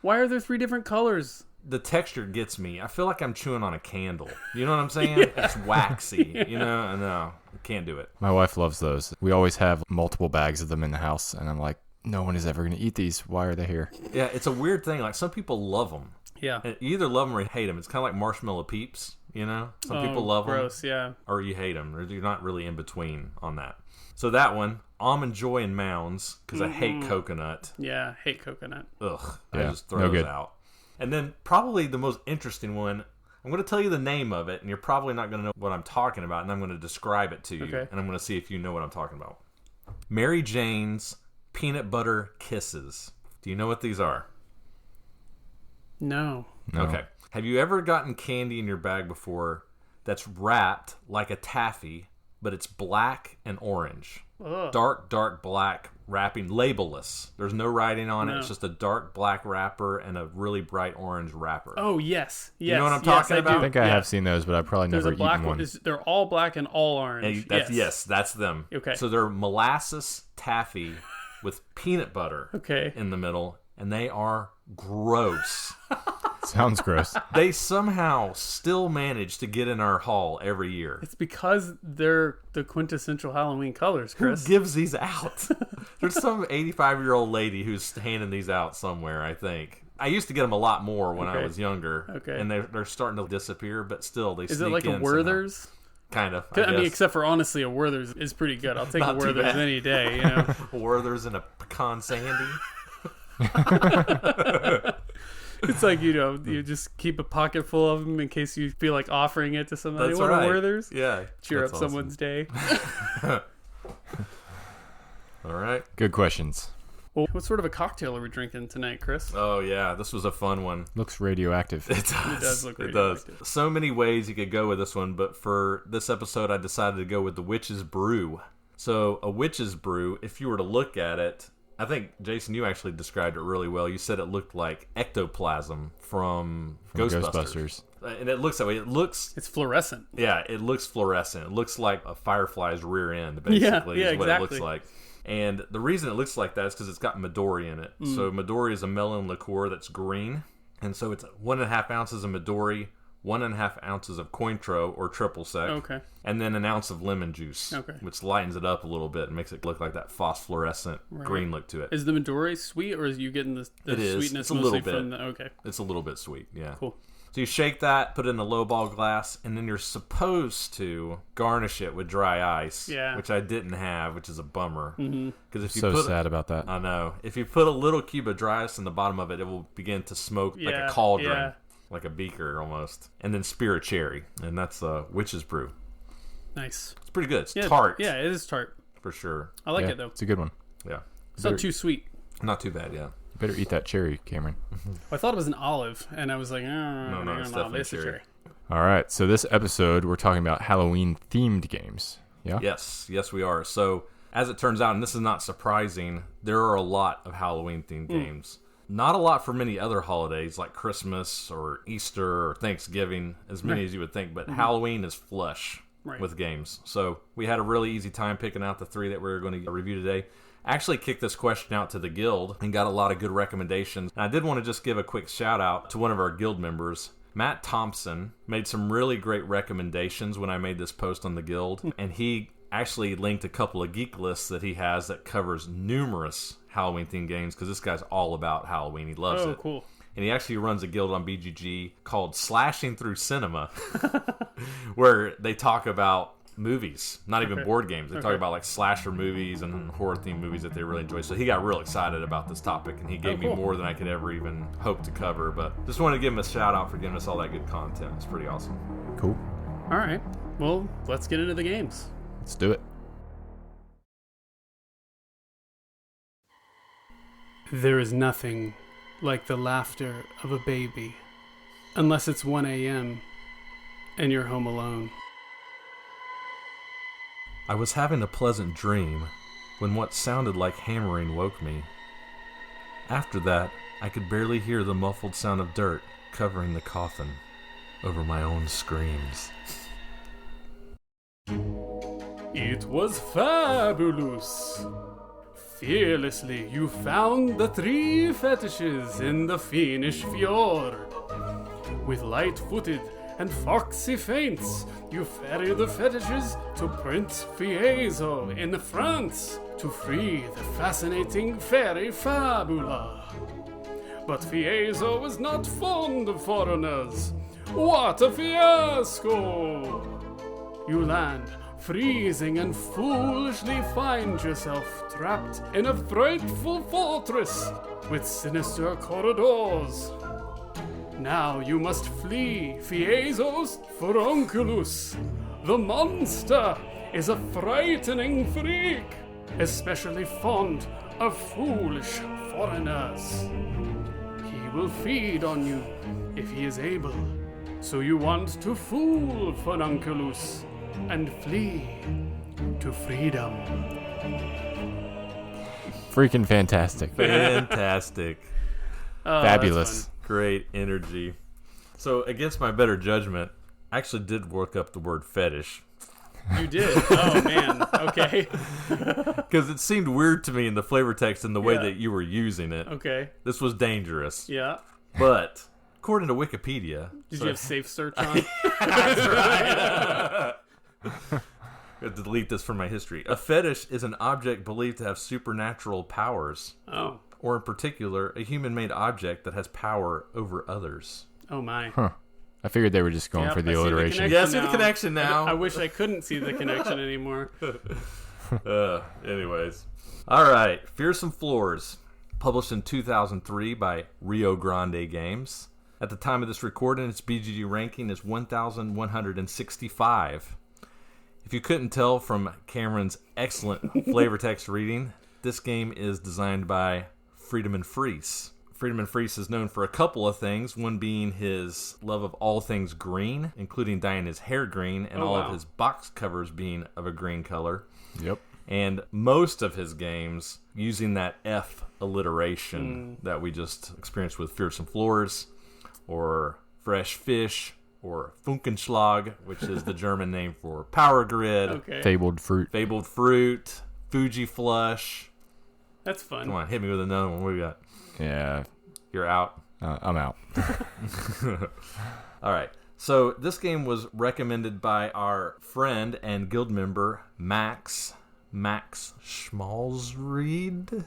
Why are there 3 different colors? The texture gets me. I feel like I'm chewing on a candle. You know what I'm saying? It's waxy. You know? No, can't do it. My wife loves those. We always have multiple bags of them in the house, and I'm like, no one is ever going to eat these. Why are they here? Yeah, it's a weird thing. Like, some people love them. Yeah. You either love them or you hate them. It's kind of like marshmallow peeps, you know? Some people love gross, them. yeah. Or you hate them. Or you're not really in between on that. So that one, Almond Joy and Mounds, because I hate coconut. Yeah, hate coconut. Ugh. Yeah, I just throw no those good. out. And then probably the most interesting one, I'm going to tell you the name of it, and you're probably not going to know what I'm talking about, and I'm going to describe it to you, Okay. and I'm going to see if you know what I'm talking about. Mary Jane's Peanut Butter Kisses. Do you know what these are? No. No. Okay. Have you ever gotten candy in your bag before that's wrapped like a taffy, but it's black and orange? Ugh. Dark black wrapping, labelless. There's no writing on it. No. It's just a dark black wrapper and a really bright orange wrapper. Oh, yes. You know what I'm talking about? I think I have seen those, but I've probably There's never a black eaten one. They're all black and all orange. Yes, that's them. Okay. So they're molasses taffy with peanut butter Okay. in the middle, and they are gross. Sounds gross. They somehow still manage to get in our haul every year. It's because they're the quintessential Halloween colors, Chris. Who gives these out? There's some 85-year-old lady who's handing these out somewhere, I think. I used to get them a lot more when I Okay. was younger. Okay. And they're starting to disappear, but still they Is sneak it like a in Werther's? somehow. Kind of. I mean, except for honestly, a Werther's is pretty good. I'll take a Not too Werther's bad. any day, you know. Werther's and a pecan sandy. It's like, you know, you just keep a pocket full of them in case you feel like offering it to somebody. That's Want right. a Werther's? Yeah. Cheer that's up someone's day. All right. Good questions. Well, what sort of a cocktail are we drinking tonight, Chris? Oh, yeah. This was a fun one. Looks radioactive. It does. It does look It does. radioactive. So many ways you could go with this one, but for this episode, I decided to go with the Witch's Brew. So, a Witch's Brew, if you were to look at it, I think, Jason, you actually described it really well. You said it looked like ectoplasm from Ghostbusters. And it looks that way. It looks... It's fluorescent. Yeah, it looks fluorescent. It looks like a firefly's rear end, basically, Yeah, is what exactly. it looks like. And the reason it looks like that is because it's got Midori in it. So Midori is a melon liqueur that's green. And so it's 1.5 ounces of Midori, 1.5 ounces of Cointreau or triple sec. Okay. And then an ounce of lemon juice, Okay. which lightens it up a little bit and makes it look like that phosphorescent green look to it. Is the Midori sweet, or is you getting the It is. sweetness It's a mostly little bit. from the... Okay, It's a little bit sweet, yeah. cool. So you shake that, put it in a lowball glass, and then you're supposed to garnish it with dry ice, Yeah. which I didn't have, which is a bummer. Because if you So put, sad about that. I know. If you put a little cube of dry ice in the bottom of it, it will begin to smoke like Yeah, a cauldron, yeah. like a beaker almost. And then spear a cherry, and that's Witch's Brew. Nice. It's pretty good. It's Yeah, tart, Yeah, it is tart. for sure. I like Yeah, it, though. It's a good one. Yeah, It's not too sweet. not too bad. Yeah. You better eat that cherry, Cameron. I thought it was an olive, and I was like, No, it's definitely it's a cherry. All right. So this episode, we're talking about Halloween-themed games. Yeah? Yes, we are. So, as it turns out, and this is not surprising, there are a lot of Halloween-themed games. Not a lot for many other holidays like Christmas or Easter or Thanksgiving, as many as you would think, but Halloween is flush with games. So, we had a really easy time picking out the 3 that we're going to review today. Actually kicked this question out to the guild and got a lot of good recommendations. And I did want to just give a quick shout out to one of our guild members. Matt Thompson made some really great recommendations when I made this post on the guild, and he actually linked a couple of geek lists that he has that covers numerous Halloween-themed games, because this guy's all about Halloween. He loves it. Oh, cool. And he actually runs a guild on BGG called Slashing Through Cinema, where they talk about movies, not even board games. They talk about like slasher movies and horror-themed movies that they really enjoy. So he got real excited about this topic, and he gave me more than I could ever even hope to cover. But just wanted to give him a shout-out for giving us all that good content. It's pretty awesome. Cool. All right. Well, let's get into the games. Let's do it. There is nothing like the laughter of a baby, unless it's 1 a.m. and you're home alone. I was having a pleasant dream when what sounded like hammering woke me. After that, I could barely hear the muffled sound of dirt covering the coffin over my own screams. It was fabulous. Fearlessly you found the 3 fetishes in the Finnish fjord. With light-footed and foxy feints, you ferry the fetishes to Prince Fieso in France to free the fascinating fairy Fabula. But Fieso was not fond of foreigners. What a fiasco! You land, freezing, and foolishly find yourself trapped in a frightful fortress with sinister corridors. Now you must flee Fieso's furunculus. The monster is a frightening freak, especially fond of foolish foreigners. He will feed on you if he is able. So you want to fool Furunculus and flee to freedom. Freaking fantastic. Fantastic. Fabulous. Great energy. So, against my better judgment, I actually did work up the word fetish. You did? Oh, man. Okay. Because it seemed weird to me in the flavor text and the way Yeah. that you were using it. Okay. This was dangerous. Yeah. But, according to Wikipedia... Did you have safe search on? That's right. I have to delete this from my history. A fetish is an object believed to have supernatural powers. Oh. Or in particular, a human-made object that has power over others. Oh, my. Huh. I figured they were just going Yep, for the I see the alliteration. connection Yeah, I see the now. connection now. I wish I couldn't see the connection anymore. Anyways. Alright, Fearsome Floors. Published in 2003 by Rio Grande Games. At the time of this recording, its BGG ranking is 1,165. If you couldn't tell from Cameron's excellent flavor text reading, this game is designed by Friedemann Friese. Friedemann Friese is known for a couple of things, one being his love of all things green, including dyeing his hair green, and all of his box covers being of a green color. Yep. And most of his games using that F alliteration that we just experienced with Fearsome Floors, or Fresh Fish, or Funkenschlag, which is the German name for Power Grid, Okay. Fabled Fruit. Fabled Fruit, Fuji Flush. That's fun. Come on, hit me with another one. What do we got? Yeah. You're out. I'm out. All right. So this game was recommended by our friend and guild member, Max Schmalzried,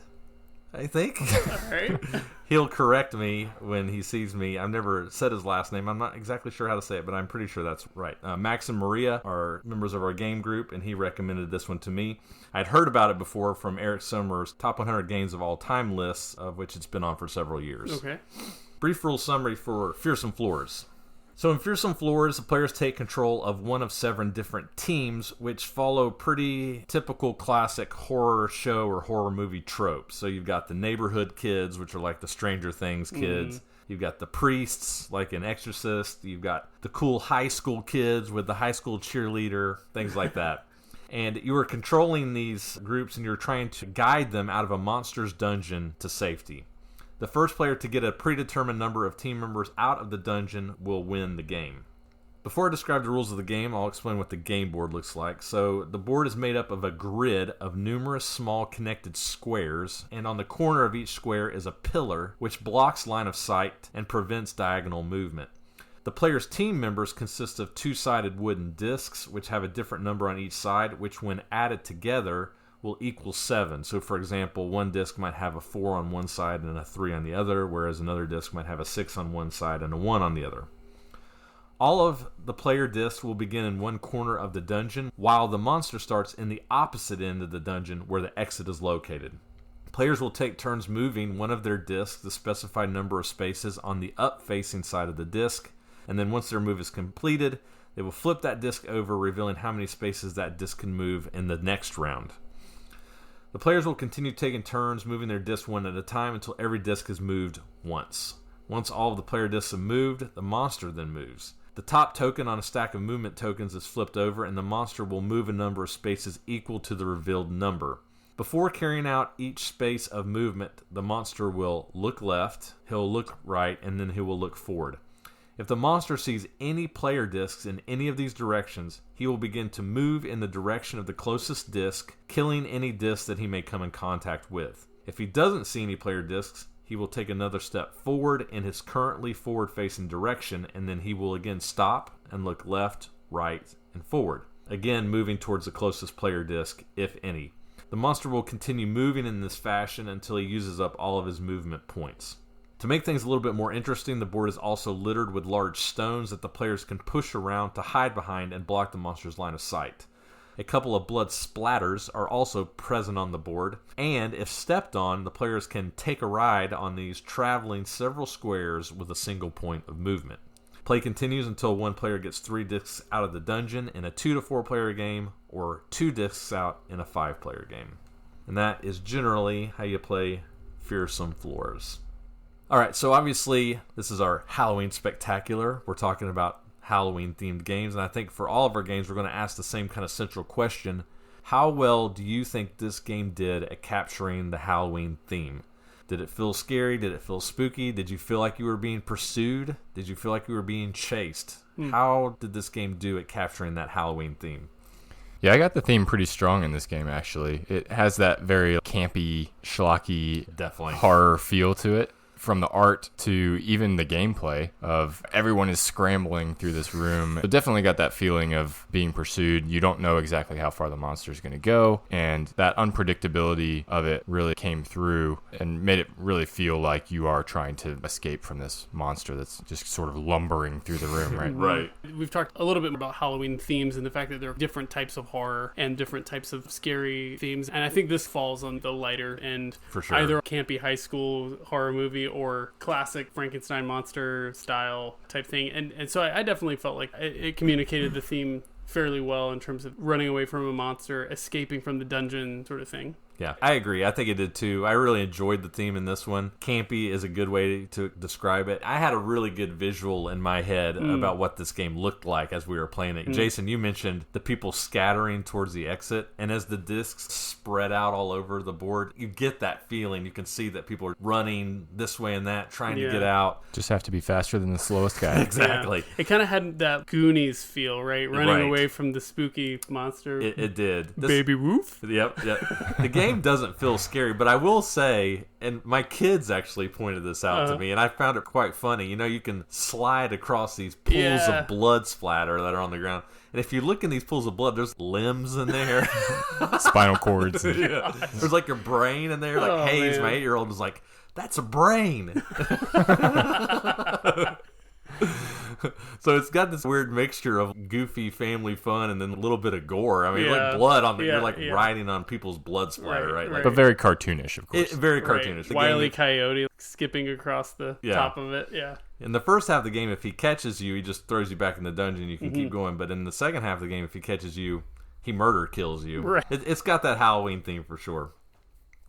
I think. All right. He'll correct me when he sees me. I've never said his last name. I'm not exactly sure how to say it, but I'm pretty sure that's right. Max and Maria are members of our game group, and he recommended this one to me. I'd heard about it before from Eric Sommer's Top 100 Games of All Time list, of which it's been on for several years. Okay. Brief rule summary for Fearsome Floors. So in Fearsome Floors, the players take control of one of 7 different teams, which follow pretty typical classic horror show or horror movie tropes. So you've got the neighborhood kids, which are like the Stranger Things kids. You've got the priests, like in Exorcist. You've got the cool high school kids with the high school cheerleader, things like that. And you are controlling these groups, and you're trying to guide them out of a monster's dungeon to safety. The first player to get a predetermined number of team members out of the dungeon will win the game. Before I describe the rules of the game, I'll explain what the game board looks like. So the board is made up of a grid of numerous small connected squares, and on the corner of each square is a pillar which blocks line of sight and prevents diagonal movement. The player's team members consist of 2-sided wooden discs which have a different number on each side, which when added together will equal 7. So for example, one disc might have a 4 on one side and a 3 on the other, whereas another disc might have a 6 on one side and a 1 on the other. All of the player discs will begin in one corner of the dungeon, while the monster starts in the opposite end of the dungeon where the exit is located. Players will take turns moving one of their discs the specified number of spaces on the up-facing side of the disc, and then once their move is completed, they will flip that disc over, revealing how many spaces that disc can move in the next round. The players will continue taking turns moving their disc one at a time until every disc is moved once. Once all of the player discs have moved, the monster then moves. The top token on a stack of movement tokens is flipped over, and the monster will move a number of spaces equal to the revealed number. Before carrying out each space of movement, the monster will look left, he'll look right, and then he will look forward. If the monster sees any player discs in any of these directions, he will begin to move in the direction of the closest disc, killing any disc that he may come in contact with. If he doesn't see any player discs, he will take another step forward in his currently forward-facing direction, and then he will again stop and look left, right, and forward, again moving towards the closest player disc, if any. The monster will continue moving in this fashion until he uses up all of his movement points. To make things a little bit more interesting, the board is also littered with large stones that the players can push around to hide behind and block the monster's line of sight. A couple of blood splatters are also present on the board, and if stepped on, the players can take a ride on these, traveling several squares with a single point of movement. Play continues until one player gets 3 discs out of the dungeon in a 2 to 4 player game, or 2 discs out in a 5 player game. And that is generally how you play Fearsome Floors. Alright, so obviously this is our Halloween Spectacular. We're talking about Halloween-themed games, and I think for all of our games we're going to ask the same kind of central question. How well do you think this game did at capturing the Halloween theme? Did it feel scary? Did it feel spooky? Did you feel like you were being pursued? Did you feel like you were being chased? How did this game do at capturing that Halloween theme? Yeah, I got the theme pretty strong in this game, actually. It has that very campy, schlocky, Definitely horror feel to it. From the art to even the gameplay of everyone is scrambling through this room. It definitely got that feeling of being pursued. You don't know exactly how far the monster is going to go, and that unpredictability of it really came through and made it really feel like you are trying to escape from this monster that's just sort of lumbering through the room, right? Right. We've talked a little bit about Halloween themes and the fact that there are different types of horror and different types of scary themes, and I think this falls on the lighter end. For sure. Either a campy high school horror movie or classic Frankenstein monster style type thing. And so I definitely felt like it communicated the theme fairly well in terms of running away from a monster, escaping from the dungeon sort of thing. Yeah, I agree. I think it did too. I really enjoyed the theme in this one. Campy is a good way to describe it. I had a really good visual in my head about what this game looked like as we were playing it. Jason, you mentioned the people scattering towards the exit, and as the discs spread out all over the board, you get that feeling. You can see that people are running this way and that, trying to get out. Just have to be faster than the slowest guy. Exactly. Yeah. It kind of had that Goonies feel, right? Running away from the spooky monster. It did. Baby Woof? Yep. The game doesn't feel scary, but I will say, and my kids actually pointed this out to me, and I found it quite funny. You know, you can slide across these pools of blood splatter that are on the ground. And if you look in these pools of blood, there's limbs in there. Spinal cords. There's like your brain in there. Like Hayes, my 8-year-old, was like, that's a brain. So it's got this weird mixture of goofy family fun and then a little bit of gore. I mean, like blood on the, you're like riding on people's blood splatter, right? Like, but very cartoonish, of course. Very cartoonish. The Wile E. game, Coyote skipping across the top of it. Yeah. In the first half of the game, if he catches you, he just throws you back in the dungeon. You can keep going. But in the second half of the game, if he catches you, he kills you. Right. It's got that Halloween theme for sure.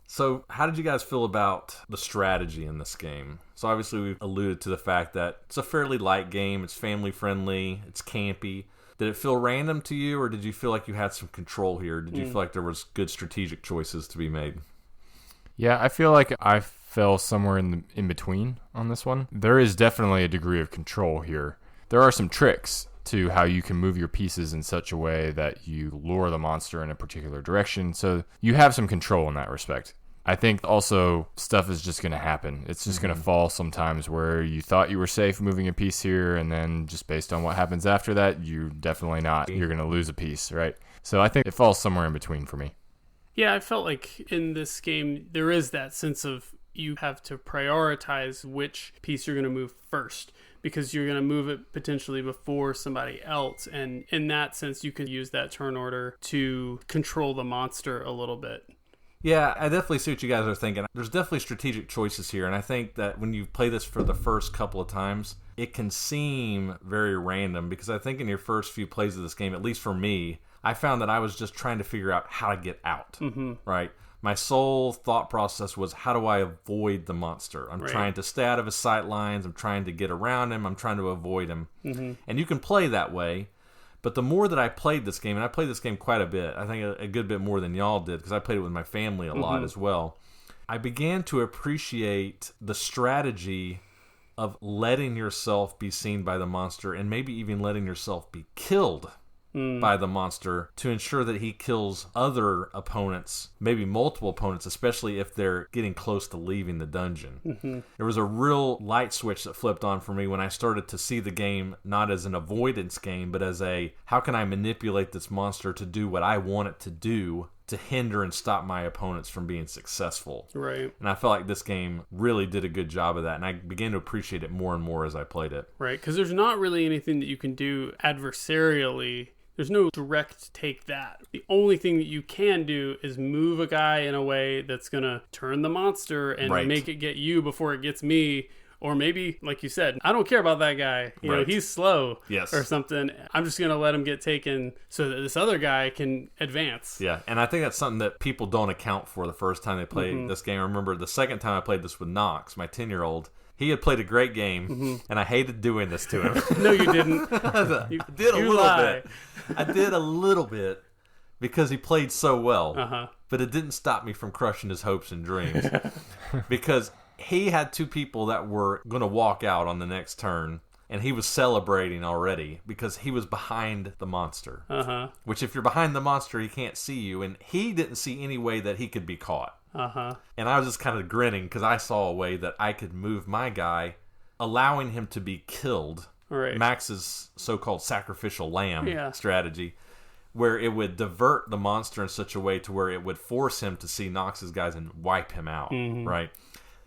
So how did you guys feel about the strategy in this game? So obviously we've alluded to the fact that it's a fairly light game. It's family friendly. It's campy. Did it feel random to you, or did you feel like you had some control here? Did you feel like there was good strategic choices to be made? Yeah, I feel like I fell somewhere in between on this one. There is definitely a degree of control here. There are some tricks to how you can move your pieces in such a way that you lure the monster in a particular direction. So you have some control in that respect. I think also stuff is just going to happen. It's just going to fall sometimes where you thought you were safe moving a piece here, and then just based on what happens after that, you're definitely not. You're going to lose a piece, right? So I think it falls somewhere in between for me. Yeah, I felt like in this game, there is that sense of you have to prioritize which piece you're going to move first, because you're going to move it potentially before somebody else. And in that sense, you can use that turn order to control the monster a little bit. Yeah, I definitely see what you guys are thinking. There's definitely strategic choices here, and I think that when you play this for the first couple of times, it can seem very random, because I think in your first few plays of this game, at least for me, I found that I was just trying to figure out how to get out, right? My sole thought process was, how do I avoid the monster? I'm trying to stay out of his sight lines. I'm trying to get around him. I'm trying to avoid him. And you can play that way, But the more that I played this game, and I played this game quite a bit, I think a good bit more than y'all did, because I played it with my family a lot as well, I began to appreciate the strategy of letting yourself be seen by the monster, and maybe even letting yourself be killed by the monster, to ensure that he kills other opponents, maybe multiple opponents, especially if they're getting close to leaving the dungeon. There was a real light switch that flipped on for me when I started to see the game not as an avoidance game, but as a, how can I manipulate this monster to do what I want it to do, to hinder and stop my opponents from being successful. Right. And I felt like this game really did a good job of that, and I began to appreciate it more and more as I played it. Right, because there's not really anything that you can do adversarially. There's no direct take that. The only thing that you can do is move a guy in a way that's going to turn the monster and make it get you before it gets me. Or maybe, like you said, I don't care about that guy. You know, he's slow or something. I'm just going to let him get taken so that this other guy can advance. Yeah, and I think that's something that people don't account for the first time they play this game. I remember the second time I played this with Knox, my 10-year-old. He had played a great game, and I hated doing this to him. No, you didn't. I did a little bit. I did a little bit because he played so well. But it didn't stop me from crushing his hopes and dreams. Because he had two people that were going to walk out on the next turn, and he was celebrating already because he was behind the monster. Which, if you're behind the monster, he can't see you, and he didn't see any way that he could be caught. And I was just kind of grinning because I saw a way that I could move my guy, allowing him to be killed. Max's so-called sacrificial lamb strategy, where it would divert the monster in such a way to where it would force him to see Nox's guys and wipe him out. Right?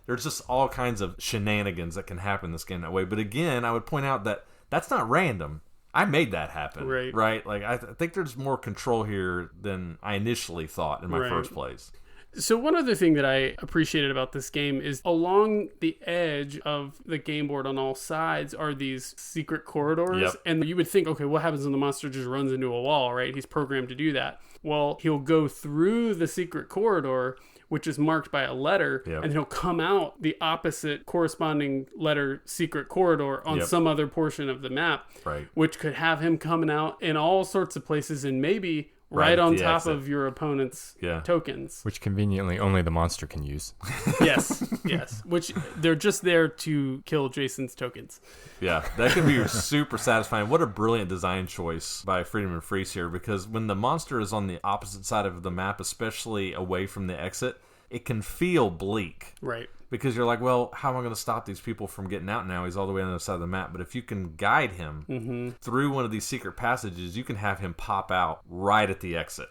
There's just all kinds of shenanigans that can happen in this game that way. But again, I would point out that that's not random. I made that happen. Right? Like, I think there's more control here than I initially thought in my first place. So one other thing that I appreciated about this game is along the edge of the game board on all sides are these secret corridors. And you would think, okay, what happens when the monster just runs into a wall, right? He's programmed to do that. Well, he'll go through the secret corridor, which is marked by a letter, and he'll come out the opposite corresponding letter secret corridor on some other portion of the map, which could have him coming out in all sorts of places and maybe right on top of your opponent's tokens. Which conveniently only the monster can use. Yes. Which they're just there to kill Jason's tokens. Yeah, that can be super satisfying. What a brilliant design choice by Freedom and Freeze here, because when the monster is on the opposite side of the map, especially away from the exit, it can feel bleak. Right. Because you're like, well, how am I going to stop these people from getting out now? He's all the way on the other side of the map. But if you can guide him through one of these secret passages, you can have him pop out right at the exit.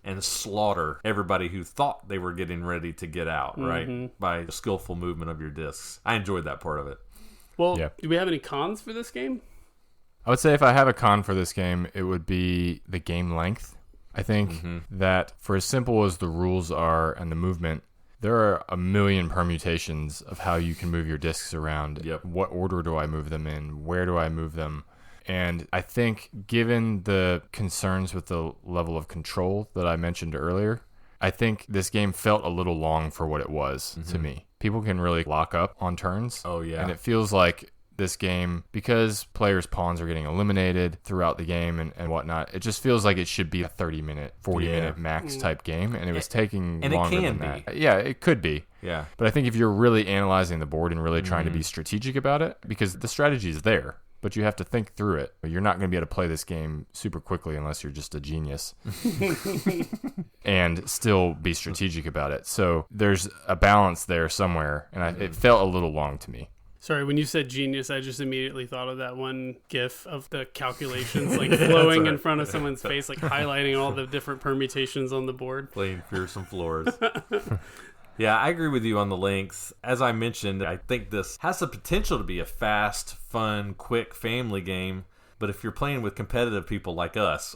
And slaughter everybody who thought they were getting ready to get out, right? By the skillful movement of your discs. I enjoyed that part of it. Well, do we have any cons for this game? I would say if I have a con for this game, it would be the game length. I think that for as simple as the rules are and the movement, there are a million permutations of how you can move your discs around. What order do I move them in? Where do I move them? And I think given the concerns with the level of control that I mentioned earlier, I think this game felt a little long for what it was to me. People can really lock up on turns. And it feels like this game, because players' pawns are getting eliminated throughout the game and whatnot, it just feels like it should be a 30-minute, 40-minute max type game, and it was taking longer than that. Yeah, it could be. Yeah. But I think if you're really analyzing the board and really trying to be strategic about it, because the strategy is there, but you have to think through it. You're not going to be able to play this game super quickly unless you're just a genius and still be strategic about it. So there's a balance there somewhere, and it felt a little long to me. Sorry, when you said genius, I just immediately thought of that one GIF of the calculations like flowing in front of someone's face, like highlighting all the different permutations on the board. Playing Fearsome Floors. Yeah, I agree with you on the length. As I mentioned, I think this has the potential to be a fast, fun, quick family game. But if you're playing with competitive people like us,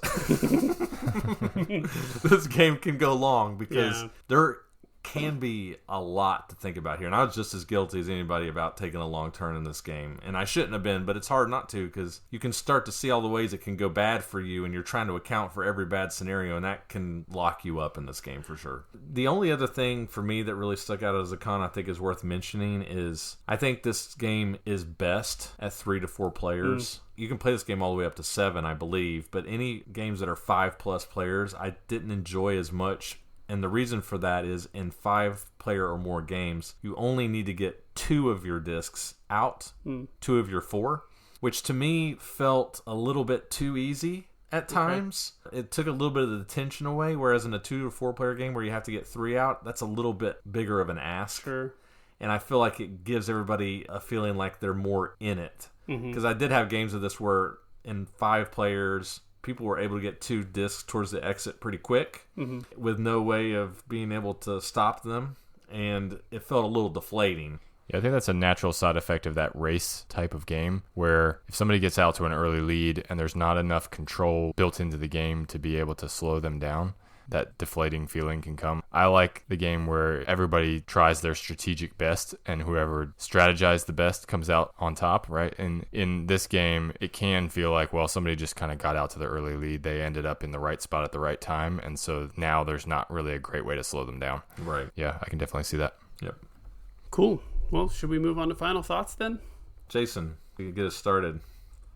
this game can go long because there can be a lot to think about here. And I was just as guilty as anybody about taking a long turn in this game. And I shouldn't have been, but it's hard not to because you can start to see all the ways it can go bad for you, and you're trying to account for every bad scenario, and that can lock you up in this game for sure. The only other thing for me that really stuck out as a con I think is worth mentioning is I think this game is best at 3 to 4 players. You can play this game all the way up to 7, I believe, but any games that are 5+ players, I didn't enjoy as much. And the reason for that is in 5-player or more games, you only need to get 2 of your discs out, 2 of your 4, which to me felt a little bit too easy at times. Okay. It took a little bit of the tension away, whereas in a 2 or 4-player game where you have to get 3 out, that's a little bit bigger of an ask. Sure. And I feel like it gives everybody a feeling like they're more in it. Because I did have games of this where in 5 players, people were able to get 2 discs towards the exit pretty quick with no way of being able to stop them. And it felt a little deflating. Yeah, I think that's a natural side effect of that race type of game where if somebody gets out to an early lead and there's not enough control built into the game to be able to slow them down, that deflating feeling can come. I like the game where everybody tries their strategic best and whoever strategized the best comes out on top, right? And in this game, it can feel like, well, somebody just kind of got out to the early lead. They ended up in the right spot at the right time. And so now there's not really a great way to slow them down. Right. Yeah, I can definitely see that. Yep. Cool. Well, should we move on to final thoughts then? Jason, you can get us started.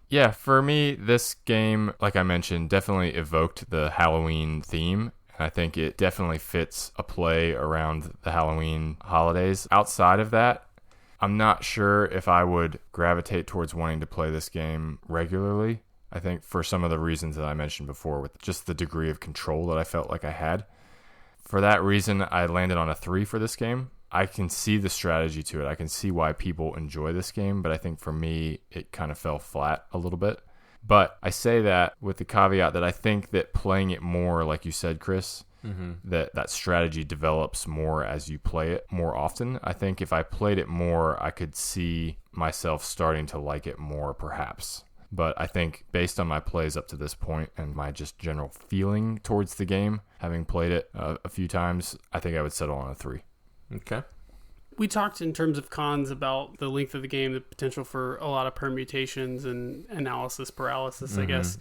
Yeah, for me, this game, like I mentioned, definitely evoked the Halloween theme. I think it definitely fits a play around the Halloween holidays. Outside of that, I'm not sure if I would gravitate towards wanting to play this game regularly. I think for some of the reasons that I mentioned before, with just the degree of control that I felt like I had. For that reason, I landed on a 3 for this game. I can see the strategy to it. I can see why people enjoy this game, but I think for me, it kind of fell flat a little bit. But I say that with the caveat that I think that playing it more, like you said, Chris, that strategy develops more as you play it more often. I think if I played it more, I could see myself starting to like it more, perhaps. But I think based on my plays up to this point and my just general feeling towards the game, having played it a few times, I think I would settle on a 3. Okay. We talked in terms of cons about the length of the game, the potential for a lot of permutations and analysis paralysis, I guess.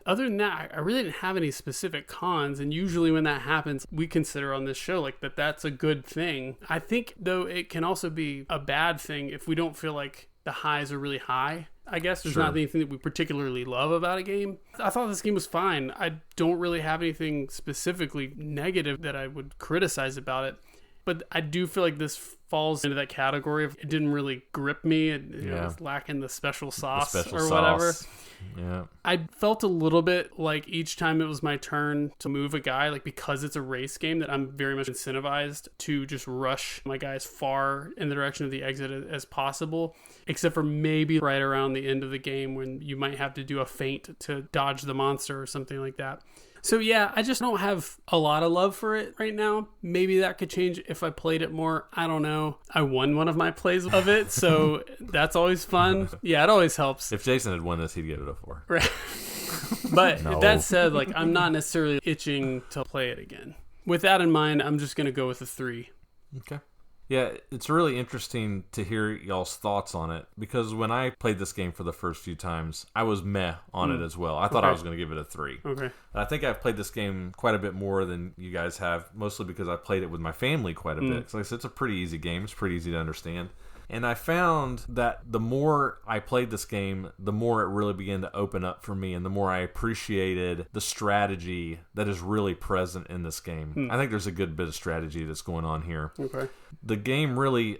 Other than that, I really didn't have any specific cons. And usually when that happens, we consider on this show like that's a good thing. I think, though, it can also be a bad thing if we don't feel like the highs are really high. I guess there's not anything that we particularly love about a game. I thought this game was fine. I don't really have anything specifically negative that I would criticize about it. But I do feel like this falls into that category of it didn't really grip me. It was lacking the special sauce whatever. Yeah. I felt a little bit like each time it was my turn to move a guy, like because it's a race game, that I'm very much incentivized to just rush my guy as far in the direction of the exit as possible, except for maybe right around the end of the game when you might have to do a feint to dodge the monster or something like that. So yeah, I just don't have a lot of love for it right now. Maybe that could change if I played it more. I don't know. I won one of my plays of it, so that's always fun. Yeah, it always helps. If Jason had won this, he'd give it a 4. Right. But that said, like I'm not necessarily itching to play it again. With that in mind, I'm just going to go with a 3. Okay. Yeah, it's really interesting to hear y'all's thoughts on it because when I played this game for the first few times, I was meh on it as well. I thought I was going to give it a 3. Okay. And I think I've played this game quite a bit more than you guys have, mostly because I played it with my family quite a bit. So like I said, it's a pretty easy game. It's pretty easy to understand. And I found that the more I played this game, the more it really began to open up for me and the more I appreciated the strategy that is really present in this game. I think there's a good bit of strategy that's going on here. Okay. The game really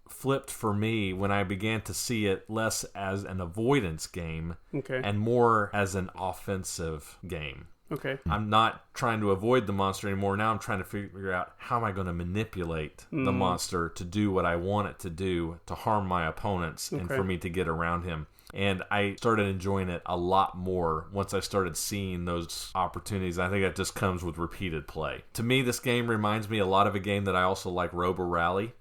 flipped for me when I began to see it less as an avoidance game and more as an offensive game. Okay. I'm not trying to avoid the monster anymore. Now I'm trying to figure out how am I going to manipulate the monster to do what I want it to do to harm my opponents and for me to get around him. And I started enjoying it a lot more once I started seeing those opportunities. I think that just comes with repeated play. To me, this game reminds me a lot of a game that I also like, Raleigh.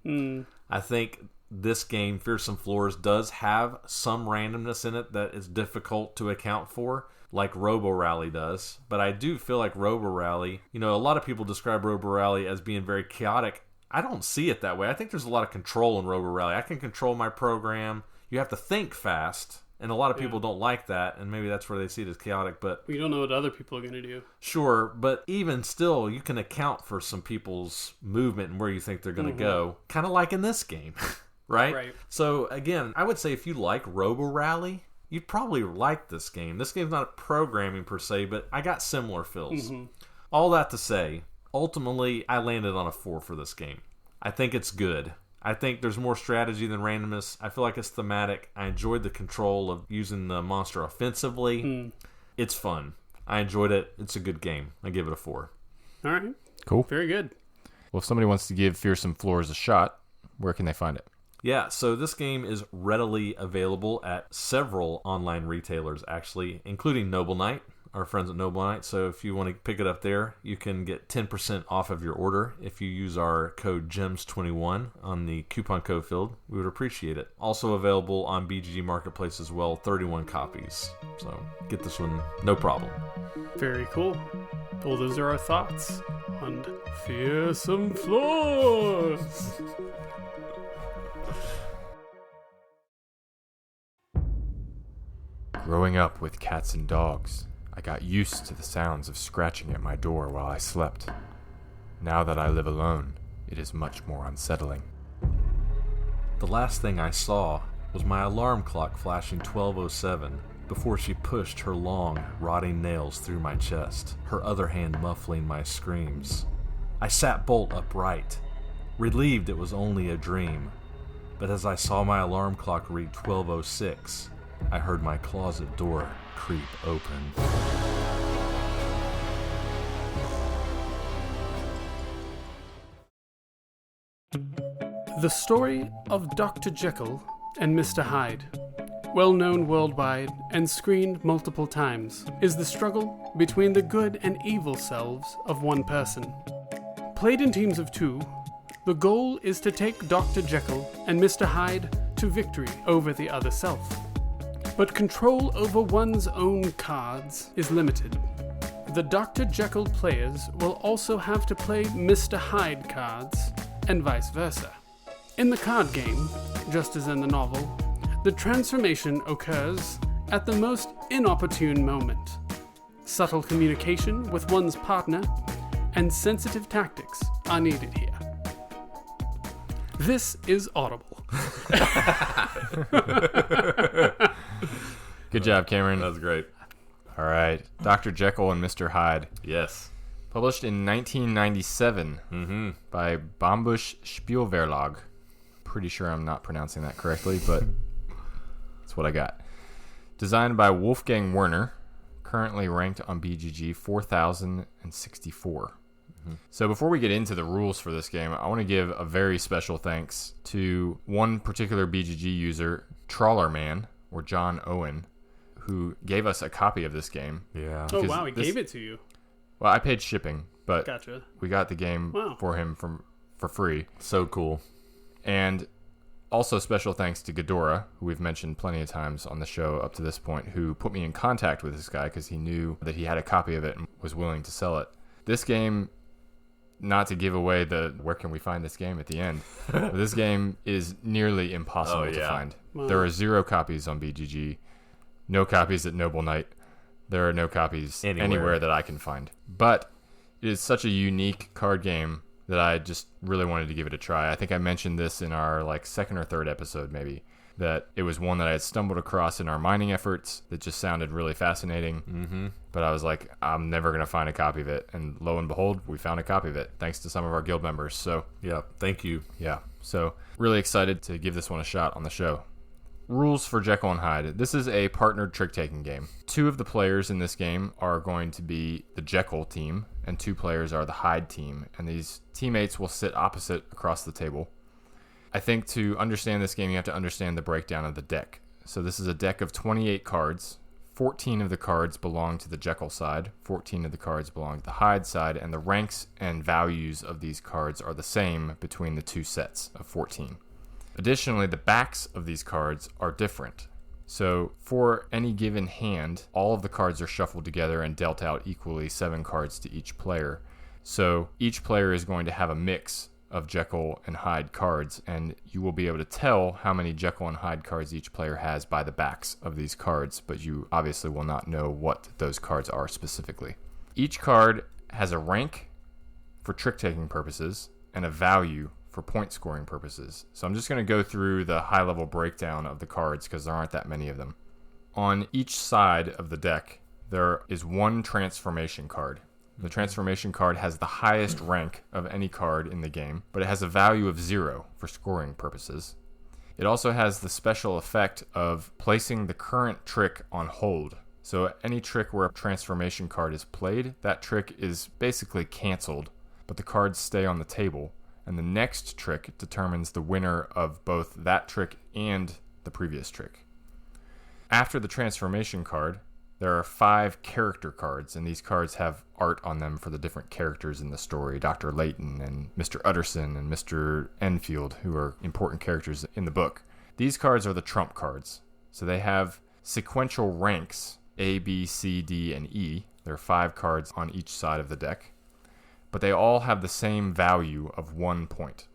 I think this game, Fearsome Floors, does have some randomness in it that is difficult to account for, like Robo Rally does. But I do feel like Robo Rally, a lot of people describe Robo Rally as being very chaotic. I don't see it that way. I think there's a lot of control in Robo Rally. I can control my program. You have to think fast, and a lot of people don't like that, and maybe that's where they see it as chaotic. But we don't know what other people are going to do. Sure, but even still, you can account for some people's movement and where you think they're going to go, kind of like in this game, right? So again, I would say if you like Robo Rally, you'd probably like this game. This game's not programming per se, but I got similar feels. All that to say, ultimately, I landed on a 4 for this game. I think it's good. I think there's more strategy than randomness. I feel like it's thematic. I enjoyed the control of using the monster offensively. It's fun. I enjoyed it. It's a good game. I give it a 4. All right. Cool. Very good. Well, if somebody wants to give Fearsome Floors a shot, where can they find it? Yeah, so this game is readily available at several online retailers, actually, including Noble Knight, our friends at Noble Knight. So if you want to pick it up there, you can get 10% off of your order if you use our code GEMS21 on the coupon code field. We would appreciate it. Also available on BGG Marketplace as well, 31 copies. So get this one, no problem. Very cool. Well, those are our thoughts on Fearsome Floors. Growing up with cats and dogs, I got used to the sounds of scratching at my door while I slept. Now that I live alone, it is much more unsettling. The last thing I saw was my alarm clock flashing 12:07 before she pushed her long, rotting nails through my chest, her other hand muffling my screams. I sat bolt upright, relieved it was only a dream, but as I saw my alarm clock read 12:06, I heard my closet door creep open. The story of Dr. Jekyll and Mr. Hyde, well known worldwide and screened multiple times, is the struggle between the good and evil selves of one person. Played in teams of 2, the goal is to take Dr. Jekyll and Mr. Hyde to victory over the other self. But control over one's own cards is limited. The Dr. Jekyll players will also have to play Mr. Hyde cards, and vice versa. In the card game, just as in the novel, the transformation occurs at the most inopportune moment. Subtle communication with one's partner and sensitive tactics are needed here. This is Audible. Good job, Cameron. That was great. All right. Dr. Jekyll and Mr. Hyde. Yes. Published in 1997 by Bambusch Spielverlag. Pretty sure I'm not pronouncing that correctly, but that's what I got. Designed by Wolfgang Werner. Currently ranked on BGG 4064. So before we get into the rules for this game, I want to give a very special thanks to one particular BGG user, Trawlerman, or John Owen, who gave us a copy of this game. Yeah. Oh, wow, he gave it to you. Well, I paid shipping, but Gotcha. we got the game for him for free. So cool. And also special thanks to Ghidorah, who we've mentioned plenty of times on the show up to this point, who put me in contact with this guy because he knew that he had a copy of it and was willing to sell it. This game, not to give away the where can we find this game at the end, but this game is nearly impossible to find. Wow. There are 0 copies on BGG, no copies at Noble Knight. There are no copies anywhere that I can find. But it is such a unique card game that I just really wanted to give it a try. I think I mentioned this in our second or third episode maybe, that it was one that I had stumbled across in our mining efforts that just sounded really fascinating. But I was like, I'm never going to find a copy of it. And lo and behold, we found a copy of it, thanks to some of our guild members. So, yeah, thank you. Yeah, so really excited to give this one a shot on the show. Rules for Jekyll and Hyde. This is a partnered trick-taking game. 2 of the players in this game are going to be the Jekyll team, and 2 players are the Hyde team. And these teammates will sit opposite across the table. I think to understand this game, you have to understand the breakdown of the deck. So this is a deck of 28 cards. 14 of the cards belong to the Jekyll side. 14 of the cards belong to the Hyde side. And the ranks and values of these cards are the same between the 2 sets of 14. Additionally, the backs of these cards are different. So for any given hand, all of the cards are shuffled together and dealt out equally 7 cards to each player. So each player is going to have a mix of Jekyll and Hyde cards, and you will be able to tell how many Jekyll and Hyde cards each player has by the backs of these cards, but you obviously will not know what those cards are specifically. Each card has a rank for trick-taking purposes and a value for point scoring purposes. So I'm just going to go through the high-level breakdown of the cards because there aren't that many of them. On each side of the deck, there is one transformation card. The transformation card has the highest rank of any card in the game, but it has a value of 0 for scoring purposes. It also has the special effect of placing the current trick on hold. So any trick where a transformation card is played, that trick is basically canceled, but the cards stay on the table, and the next trick determines the winner of both that trick and the previous trick. After the transformation card, there are 5 character cards, and these cards have art on them for the different characters in the story. Dr. Layton and Mr. Utterson and Mr. Enfield, who are important characters in the book. These cards are the trump cards. So they have sequential ranks, A, B, C, D, and E. There are 5 cards on each side of the deck, but they all have the same value of 1 point.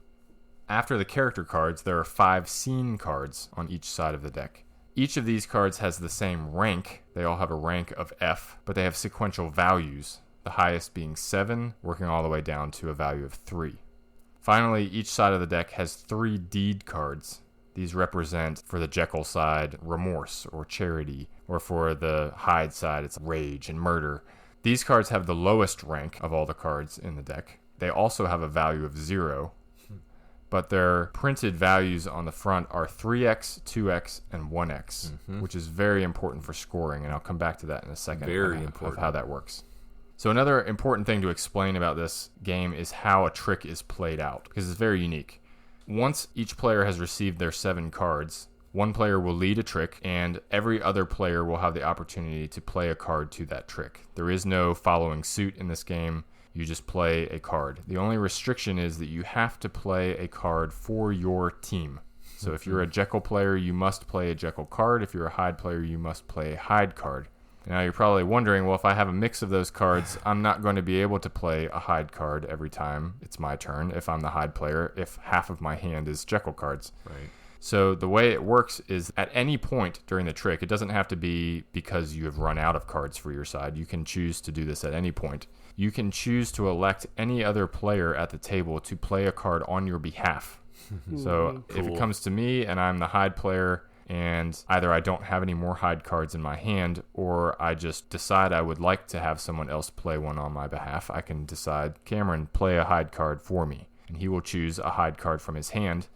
After the character cards, there are 5 scene cards on each side of the deck. Each of these cards has the same rank. They all have a rank of F, but they have sequential values, the highest being 7, working all the way down to a value of 3. Finally, each side of the deck has 3 deed cards. These represent, for the Jekyll side, remorse or charity, or for the Hyde side, it's rage and murder. These cards have the lowest rank of all the cards in the deck. They also have a value of 0, but their printed values on the front are 3x, 2x, and 1x, which is very important for scoring, and I'll come back to that in a second. Very important. Of how that works. So another important thing to explain about this game is how a trick is played out, because it's very unique. Once each player has received their 7 cards, one player will lead a trick, and every other player will have the opportunity to play a card to that trick. There is no following suit in this game. You just play a card. The only restriction is that you have to play a card for your team. So if you're a Jekyll player, you must play a Jekyll card. If you're a Hyde player, you must play a Hyde card. Now you're probably wondering, well, if I have a mix of those cards, I'm not going to be able to play a Hyde card every time it's my turn if I'm the Hyde player, if half of my hand is Jekyll cards. Right. So the way it works is at any point during the trick, it doesn't have to be because you have run out of cards for your side. You can choose to do this at any point. You can choose to elect any other player at the table to play a card on your behalf. So if it comes to me and I'm the Hyde player, and either I don't have any more Hyde cards in my hand, or I just decide I would like to have someone else play one on my behalf, I can decide, Cameron, play a Hyde card for me. And he will choose a Hyde card from his hand.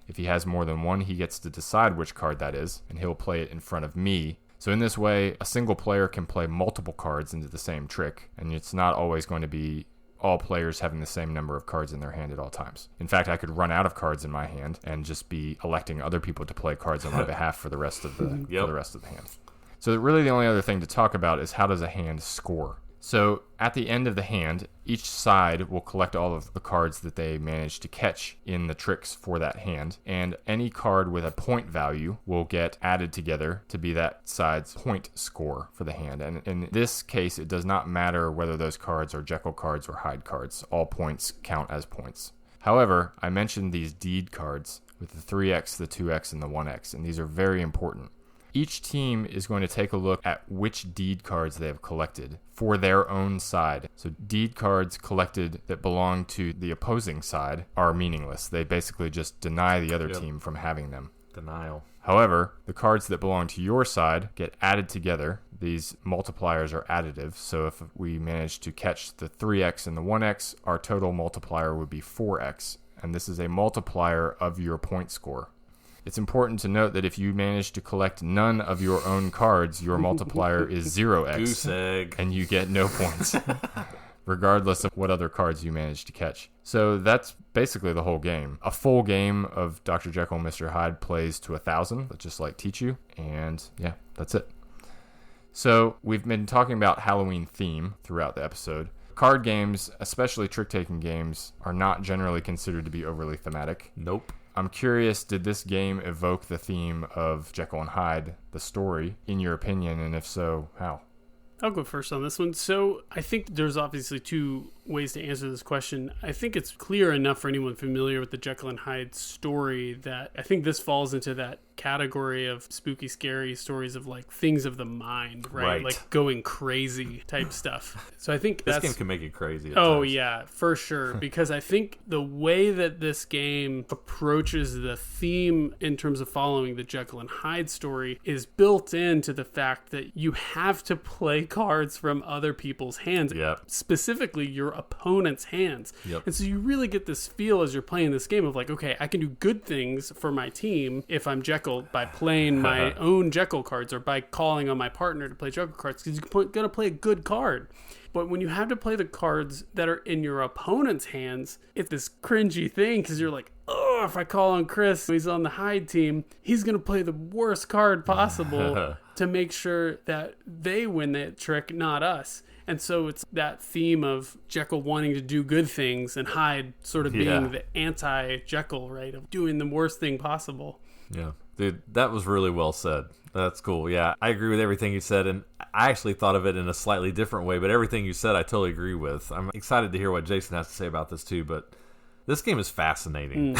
If he has more than one, he gets to decide which card that is, and he'll play it in front of me. So in this way, a single player can play multiple cards into the same trick, and it's not always going to be all players having the same number of cards in their hand at all times. In fact, I could run out of cards in my hand and just be electing other people to play cards on my behalf for the rest of the for the rest of the hand. So really the only other thing to talk about is how does a hand score? So at the end of the hand, each side will collect all of the cards that they manage to catch in the tricks for that hand, and any card with a point value will get added together to be that side's point score for the hand. And in this case, it does not matter whether those cards are Jekyll cards or Hyde cards. All points count as points. However, I mentioned these deed cards with the 3x, the 2x, and the 1x, and these are very important. Each team is going to take a look at which deed cards they have collected for their own side. So deed cards collected that belong to the opposing side are meaningless. They basically just deny the other team from having them. Denial. However, the cards that belong to your side get added together. These multipliers are additive. So if we manage to catch the 3x and the 1x, our total multiplier would be 4x. And this is a multiplier of your point score. It's important to note that if you manage to collect none of your own cards, your multiplier is 0x. Goose egg. And you get no points, regardless of what other cards you manage to catch. So that's basically the whole game. A full game of Dr. Jekyll Mr. Hyde plays to 1,000, just like teach you. And yeah, that's it. So we've been talking about Halloween theme throughout the episode. Card games, especially trick-taking games, are not generally considered to be overly thematic. Nope. I'm curious, did this game evoke the theme of Jekyll and Hyde, the story, in your opinion? And if so, how? I'll go first on this one. So I think there's obviously two ways to answer this question. I think it's clear enough for anyone familiar with the Jekyll and Hyde story that I think this falls into that category of spooky, scary stories of like things of the mind, right? Like going crazy type stuff. So I think this game can make it crazy. At oh times. Yeah, for sure. Because I think the way that this game approaches the theme in terms of following the Jekyll and Hyde story is built into the fact that you have to play cards from other people's hands, specifically your opponent's hands. And so you really get this feel as you're playing this game of like, okay, I can do good things for my team if I'm Jekyll by playing my own Jekyll cards or by calling on my partner to play Jekyll cards, because you're going to play a good card. But when you have to play the cards that are in your opponent's hands, it's this cringy thing because you're like, oh, if I call on Chris, he's on the Hyde team, he's going to play the worst card possible to make sure that they win that trick, not us. And so it's that theme of Jekyll wanting to do good things and Hyde sort of being the anti-Jekyll, right, of doing the worst thing possible. Yeah. Dude, that was really well said. That's cool. Yeah, I agree with everything you said, and I actually thought of it in a slightly different way, but everything you said I totally agree with. I'm excited to hear what Jason has to say about this too, but this game is fascinating.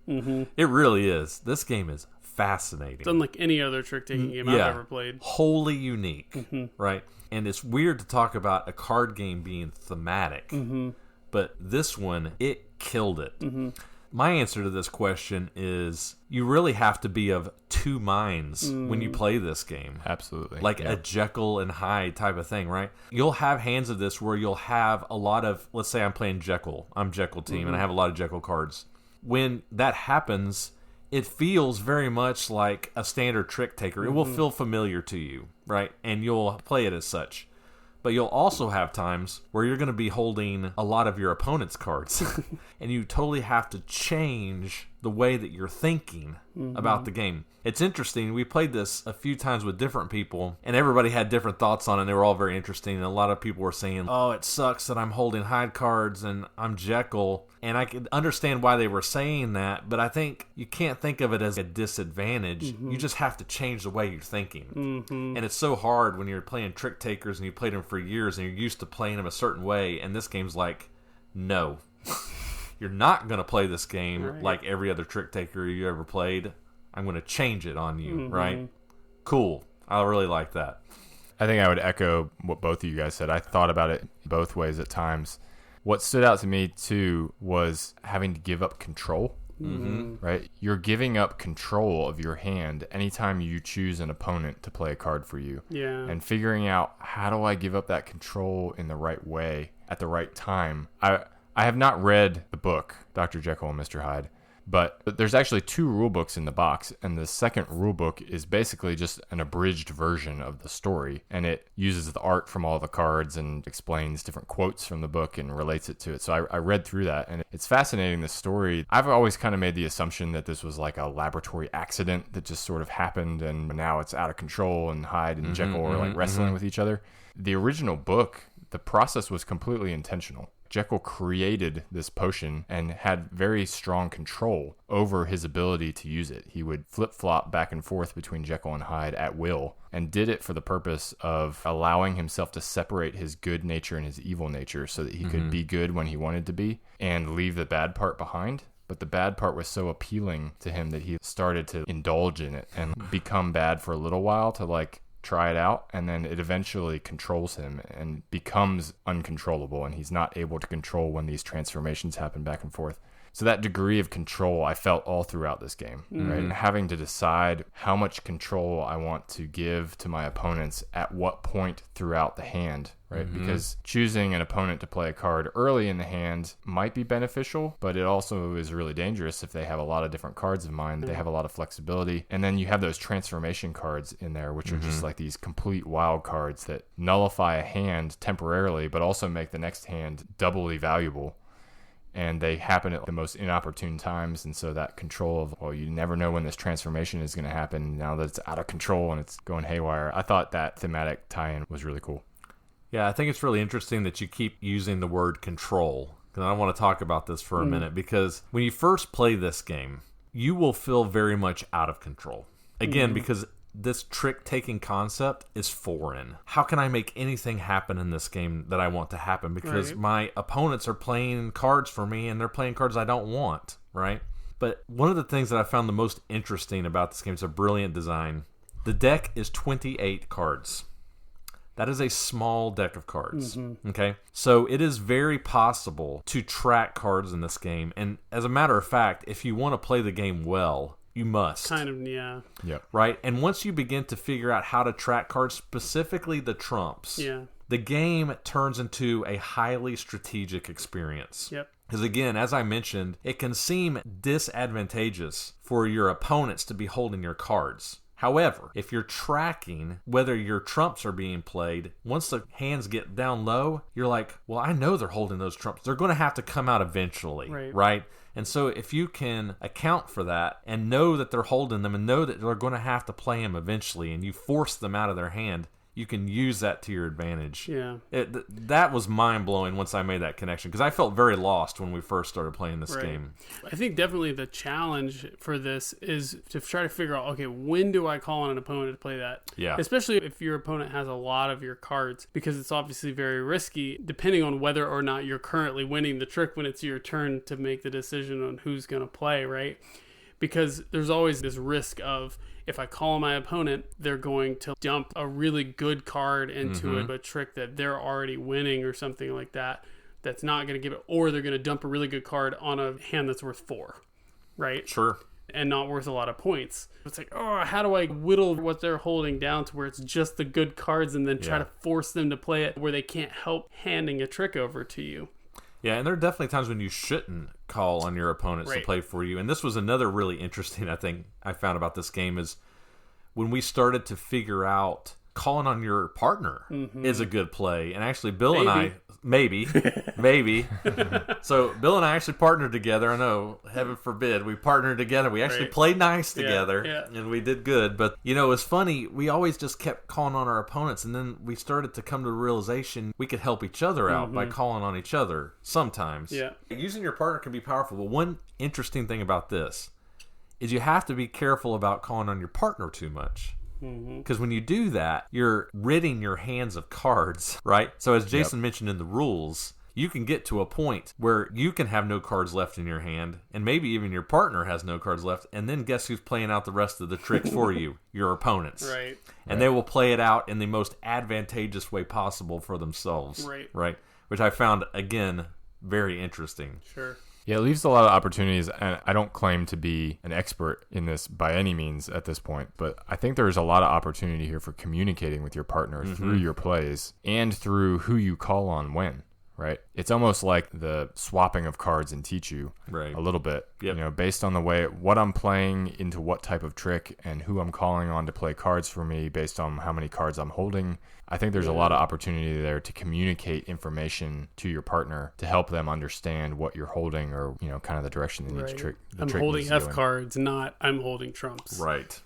It really is. This game is fascinating. It's unlike any other trick-taking game I've ever played. Wholly unique, right? And it's weird to talk about a card game being thematic, but this one, it killed it. My answer to this question is you really have to be of two minds when you play this game. Absolutely. Like a Jekyll and Hyde type of thing, right? You'll have hands of this where you'll have a lot of, let's say I'm playing Jekyll. I'm Jekyll team, and I have a lot of Jekyll cards. When that happens, it feels very much like a standard trick taker. It will feel familiar to you, right? And you'll play it as such. But you'll also have times where you're going to be holding a lot of your opponent's cards. And you totally have to change the way that you're thinking about the game. It's interesting. We played this a few times with different people, and everybody had different thoughts on it. And they were all very interesting. And a lot of people were saying, oh, it sucks that I'm holding Hyde cards and I'm Jekyll. And I could understand why they were saying that, but I think you can't think of it as a disadvantage. You just have to change the way you're thinking. And it's so hard when you're playing trick takers and you played them for years and you're used to playing them a certain way, and this game's like, no. You're not going to play this game like every other trick taker you ever played. I'm going to change it on you, right? Cool. I really like that. I think I would echo what both of you guys said. I thought about it both ways at times. What stood out to me, too, was having to give up control, right? You're giving up control of your hand anytime you choose an opponent to play a card for you. Yeah. And figuring out, how do I give up that control in the right way at the right time? I have not read the book, Dr. Jekyll and Mr. Hyde, but there's actually 2 rule books in the box, and the second rule book is basically just an abridged version of the story, and it uses the art from all the cards and explains different quotes from the book and relates it to it. So I read through that, and it's fascinating, the story. I've always kind of made the assumption that this was like a laboratory accident that just sort of happened, and now it's out of control, and Hyde and Jekyll are like wrestling with each other. The original book, the process was completely intentional. Jekyll created this potion and had very strong control over his ability to use it. He would flip-flop back and forth between Jekyll and Hyde at will, and did it for the purpose of allowing himself to separate his good nature and his evil nature so that he could be good when he wanted to be and leave the bad part behind. But the bad part was so appealing to him that he started to indulge in it and become bad for a little while to like try it out, and then it eventually controls him and becomes uncontrollable, and he's not able to control when these transformations happen back and forth. So that degree of control I felt all throughout this game, right? And having to decide how much control I want to give to my opponents at what point throughout the hand, right? Because choosing an opponent to play a card early in the hand might be beneficial, but it also is really dangerous if they have a lot of different cards of mine. They have a lot of flexibility. And then you have those transformation cards in there, which are just like these complete wild cards that nullify a hand temporarily, but also make the next hand doubly valuable. And they happen at the most inopportune times, and so that control of, well, you never know when this transformation is going to happen now that it's out of control and it's going haywire. I thought that thematic tie-in was really cool. Yeah, I think it's really interesting that you keep using the word control, and I want to talk about this for a minute, because when you first play this game, you will feel very much out of control. Again, because this trick-taking concept is foreign. How can I make anything happen in this game that I want to happen? Because my opponents are playing cards for me, and they're playing cards I don't want, right? But one of the things that I found the most interesting about this game, it's a brilliant design. The deck is 28 cards. That is a small deck of cards, okay? So it is very possible to track cards in this game. And as a matter of fact, if you want to play the game well, you must. Kind of, yeah. Yep. Right? And once you begin to figure out how to track cards, specifically the trumps, the game turns into a highly strategic experience. Yep. Because again, as I mentioned, it can seem disadvantageous for your opponents to be holding your cards. However, if you're tracking whether your trumps are being played, once the hands get down low, you're like, well, I know they're holding those trumps. They're going to have to come out eventually, right? And so if you can account for that and know that they're holding them and know that they're going to have to play them eventually and you force them out of their hand, you can use that to your advantage. Yeah. That was mind-blowing once I made that connection, because I felt very lost when we first started playing this game. I think definitely the challenge for this is to try to figure out, okay, when do I call on an opponent to play that? Yeah. Especially if your opponent has a lot of your cards, because it's obviously very risky, depending on whether or not you're currently winning the trick when it's your turn to make the decision on who's going to play, right? Because there's always this risk of, if I call my opponent, they're going to dump a really good card into a trick that they're already winning or something like that. That's not going to give it, or they're going to dump a really good card on a hand that's worth 4, right? Sure. And not worth a lot of points. It's like, oh, how do I whittle what they're holding down to where it's just the good cards and then try to force them to play it where they can't help handing a trick over to you? Yeah, and there are definitely times when you shouldn't call on your opponents to play for you. And this was another really interesting, I think, I found about this game is when we started to figure out calling on your partner is a good play. And actually, Bill and I, maybe. So Bill and I actually partnered together. I know, heaven forbid, we partnered together. We actually played nice together, and we did good. But, you know, it was funny. We always just kept calling on our opponents, and then we started to come to the realization we could help each other out by calling on each other sometimes. Yeah. Using your partner can be powerful. But one interesting thing about this is you have to be careful about calling on your partner too much. Because when you do that, you're ridding your hands of cards, right? So as Jason mentioned in the rules, you can get to a point where you can have no cards left in your hand, and maybe even your partner has no cards left, and then guess who's playing out the rest of the tricks for you? Your opponents. Right. And they will play it out in the most advantageous way possible for themselves. Right. Which I found, again, very interesting. Sure. Yeah, it leaves a lot of opportunities, and I don't claim to be an expert in this by any means at this point, but I think there's a lot of opportunity here for communicating with your partner through your plays and through who you call on when, right? It's almost like the swapping of cards in Teach-You a little bit, you know, based on the way what I'm playing into what type of trick and who I'm calling on to play cards for me based on how many cards I'm holding. I think there's a lot of opportunity there to communicate information to your partner to help them understand what you're holding or, you know, kind of the direction that each trick I'm trick holding needs to go F in. cards, not I'm holding trumps. Right.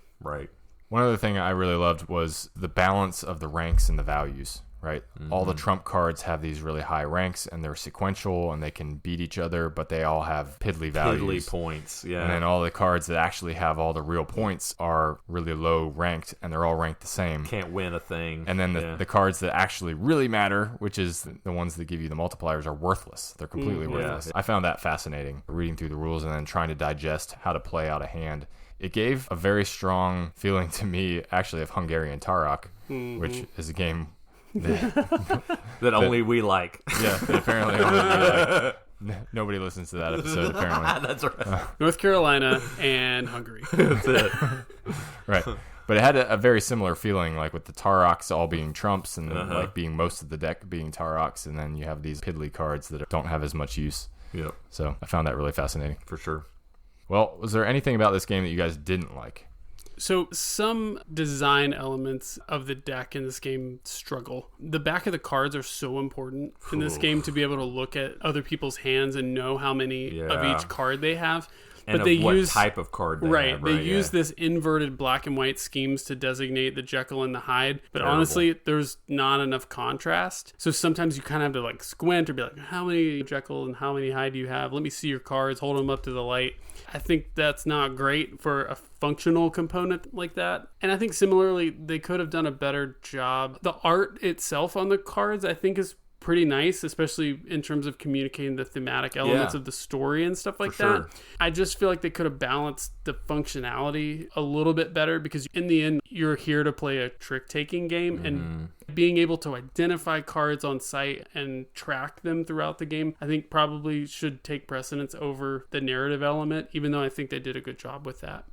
One other thing I really loved was the balance of the ranks and the values, right? All the trump cards have these really high ranks and they're sequential and they can beat each other, but they all have piddly values. Piddly points, yeah. And then all the cards that actually have all the real points are really low ranked and they're all ranked the same. Can't win a thing. And then the cards that actually really matter, which is the ones that give you the multipliers, are worthless. They're completely worthless. I found that fascinating, reading through the rules and then trying to digest how to play out a hand. It gave a very strong feeling to me, actually, of Hungarian Tarok, which is a game that only we like. Yeah, that apparently only we like. Nobody listens to that episode, apparently. That's right. North Carolina and Hungary. That's it. Right. But it had a very similar feeling, like with the Taroks all being trumps and like being most of the deck being Taroks, and then you have these piddly cards that don't have as much use. Yep. So I found that really fascinating. For sure. Well, was there anything about this game that you guys didn't like? So some design elements of the deck in this game struggle. The back of the cards are so important in this game to be able to look at other people's hands and know how many of each card they have. And but they what use type of card they right. have, They right? use this inverted black and white schemes to designate the Jekyll and the Hyde. But Terrible. honestly, there's not enough contrast. So sometimes you kind of have to like squint or be like, how many Jekyll and how many Hyde do you have? Let me see your cards. Hold them up to the light. I think that's not great for a functional component like that. And I think similarly, they could have done a better job. The art itself on the cards, I think, is pretty nice, especially in terms of communicating the thematic elements of the story and stuff like that. sure. I just feel like they could have balanced the functionality a little bit better, because in the end, you're here to play a trick-taking game, and being able to identify cards on site and track them throughout the game, I think probably should take precedence over the narrative element, even though I think they did a good job with that.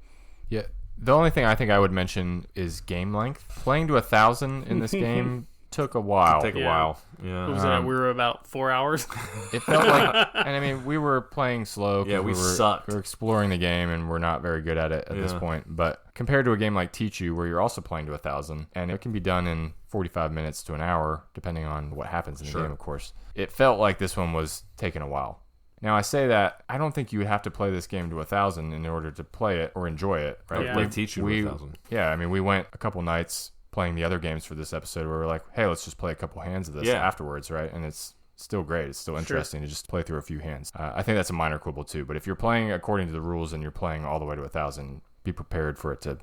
Yeah. The only thing I think I would mention is game length. Playing to 1,000 in this game took a while. Take a while. Yeah. What was that? We were about 4 hours. It felt like, and I mean, we were playing slow. 'Cause Yeah, we sucked. We were exploring the game, and we're not very good at it at this point. But compared to a game like Teach You, where you're also playing to 1,000, and it can be done in 45 minutes to an hour, depending on what happens in the game, of course. It felt like this one was taking a while. Now, I say that, I don't think you would have to play this game to 1,000 in order to play it or enjoy it, right? Yeah. Play Teach You to 1,000. Yeah, I mean, we went a couple nights playing the other games for this episode where we're like, hey, let's just play a couple hands of this afterwards, right? And it's still great. It's still interesting to just play through a few hands. I think that's a minor quibble too. But if you're playing according to the rules and you're playing all the way to 1,000, be prepared for it to,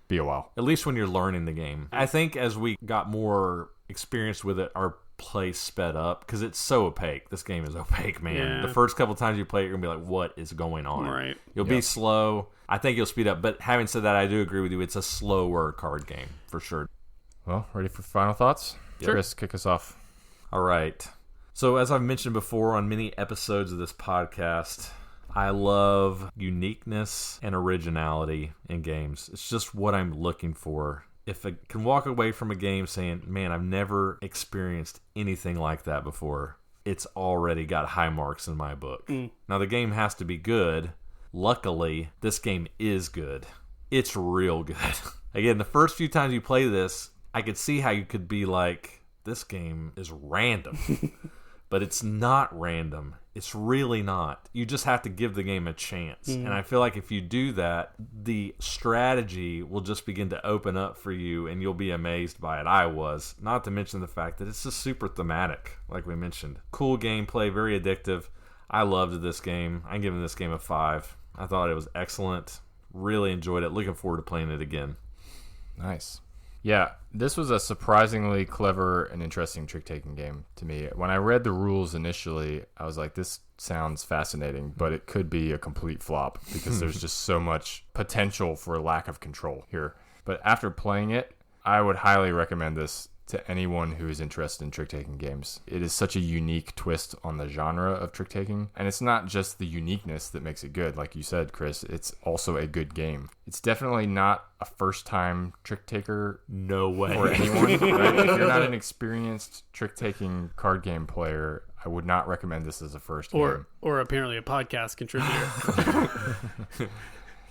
be a while. At least when you're learning the game. I think as we got more experience with it, our play sped up, because it's so opaque. This game is opaque, man. Yeah. The first couple times you play it, you're going to be like, what is going on? Right. You'll be slow. I think you'll speed up. But having said that, I do agree with you. It's a slower card game, for sure. Well, ready for final thoughts? Sure. Chris, kick us off. All right. So as I've mentioned before on many episodes of this podcast, I love uniqueness and originality in games. It's just what I'm looking for. If I can walk away from a game saying, man, I've never experienced anything like that before, it's already got high marks in my book. Now, the game has to be good. Luckily, this game is good. It's real good. Again, the first few times you play this, I could see how you could be like, this game is random. But it's not random. It's really not. You just have to give the game a chance. And I feel like if you do that, the strategy will just begin to open up for you, and you'll be amazed by it. I was. Not to mention the fact that it's just super thematic, like we mentioned. Cool gameplay, very addictive. I loved this game. I'm giving this game a 5. I thought it was excellent. Really enjoyed it. Looking forward to playing it again. Nice. Yeah, this was a surprisingly clever and interesting trick-taking game to me. When I read the rules initially, I was like, this sounds fascinating, but it could be a complete flop because there's just so much potential for lack of control here. But after playing it, I would highly recommend this to anyone who is interested in trick-taking games. It is such a unique twist on the genre of trick-taking, and it's not just the uniqueness that makes it good. Like you said, Chris, it's also a good game. It's definitely not a first-time trick-taker. No way. For anyone, right? If you're not an experienced trick-taking card game player, I would not recommend this as a first game. Or apparently a podcast contributor.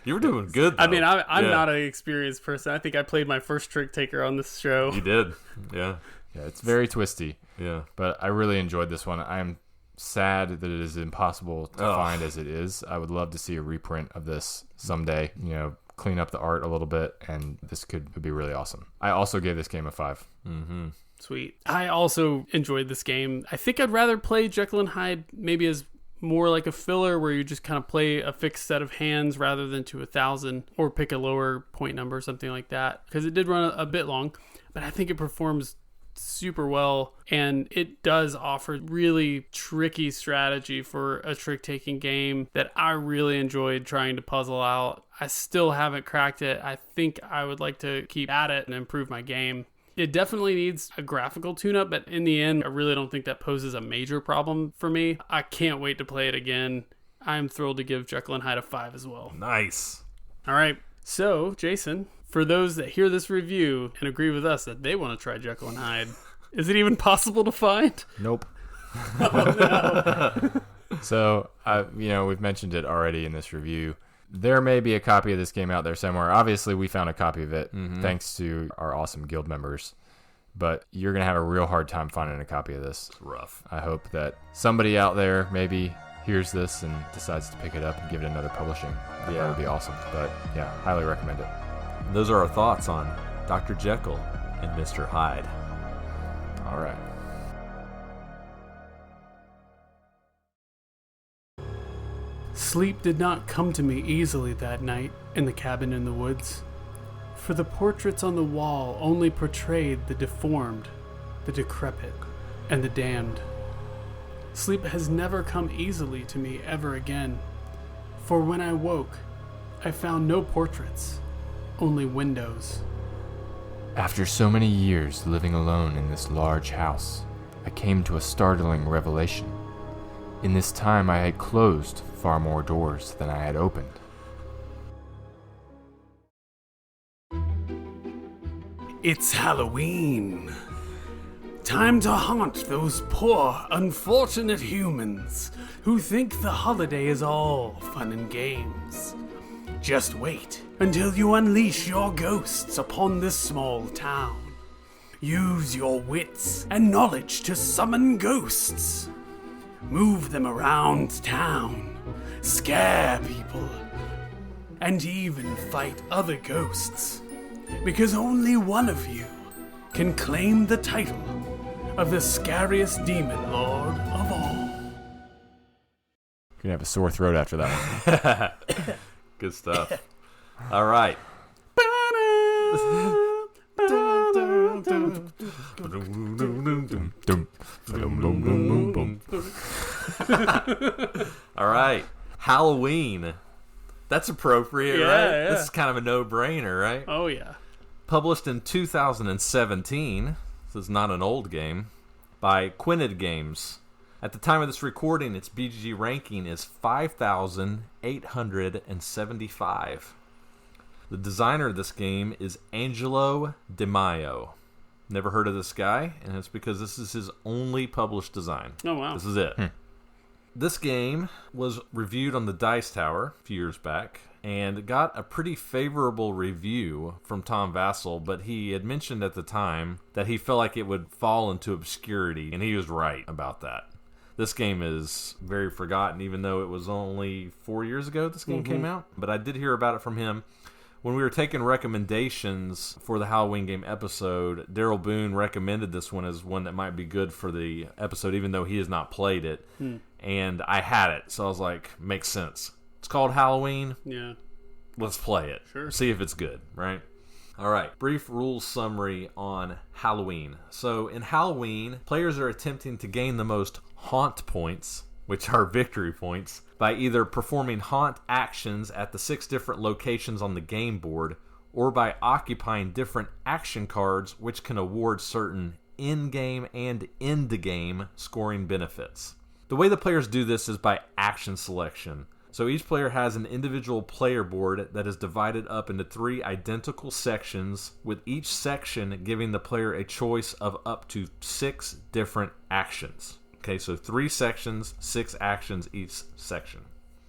You were doing good, though. I mean, I'm not an experienced person. I think I played my first trick taker on this show. You did. Yeah. Yeah, it's very twisty. Yeah. But I really enjoyed this one. I'm sad that it is impossible to find as it is. I would love to see a reprint of this someday. Clean up the art a little bit, and this would be really awesome. I also gave this game a 5. Mm-hmm. Sweet. I also enjoyed this game. I think I'd rather play Jekyll and Hyde maybe as more like a filler where you just kind of play a fixed set of hands rather than to 1,000, or pick a lower point number or something like that, because it did run a bit long, but I think it performs super well, and it does offer really tricky strategy for a trick-taking game that I really enjoyed trying to puzzle out. I still haven't cracked it. I think I would like to keep at it and improve my game. It definitely needs a graphical tune-up, but in the end, I really don't think that poses a major problem for me. I can't wait to play it again. I'm thrilled to give Jekyll and Hyde a 5 as well. Nice. All right. So, Jason, for those that hear this review and agree with us that they want to try Jekyll and Hyde, is it even possible to find? Nope. Oh, no. So, we've mentioned it already in this review. There may be a copy of this game out there somewhere. Obviously, we found a copy of it thanks to our awesome guild members. But you're going to have a real hard time finding a copy of this. It's rough. I hope that somebody out there maybe hears this and decides to pick it up and give it another publishing, that Yeah. would be awesome. But yeah, highly recommend it. And those are our thoughts on Dr. Jekyll and Mr. Hyde. All right. Sleep did not come to me easily that night in the cabin in the woods, for the portraits on the wall only portrayed the deformed, the decrepit, and the damned. Sleep has never come easily to me ever again, for when I woke, I found no portraits, only windows. After so many years living alone in this large house, I came to a startling revelation. In this time I had closed far more doors than I had opened. It's Halloween. Time to haunt those poor, unfortunate humans who think the holiday is all fun and games. Just wait until you unleash your ghosts upon this small town. Use your wits and knowledge to summon ghosts. Move them around town, scare people, and even fight other ghosts. Because only one of you can claim the title of the scariest demon lord of all. You're gonna have a sore throat after that one. Good stuff. All right. All right. Halloween. That's appropriate, Yeah, right? yeah. This is kind of a no-brainer, right? Oh yeah. Published in 2017, this is not an old game, by Quinted Games. At the time of this recording, its BGG ranking is 5,875. The designer of this game is Angelo Di Maio. Never heard of this guy, and it's because this is his only published design. Oh wow. This is it. This game was reviewed on the Dice Tower a few years back and got a pretty favorable review from Tom Vassell, but he had mentioned at the time that he felt like it would fall into obscurity, and he was right about that. This game is very forgotten, even though it was only 4 years ago this game came out, but I did hear about it from him. When we were taking recommendations for the Halloween game episode, Daryl Boone recommended this one as one that might be good for the episode, even though he has not played it. And I had it, so I was like, makes sense. It's called Halloween. Yeah. Let's play it. Sure. See if it's good, right? All right. Brief rules summary on Halloween. So in Halloween, players are attempting to gain the most haunt points, which are victory points, by either performing haunt actions at the 6 different locations on the game board, or by occupying different action cards which can award certain in-game and end-game scoring benefits. The way the players do this is by action selection. So each player has an individual player board that is divided up into 3 identical sections, with each section giving the player a choice of up to 6 different actions. Okay, so 3 sections, 6 actions each section.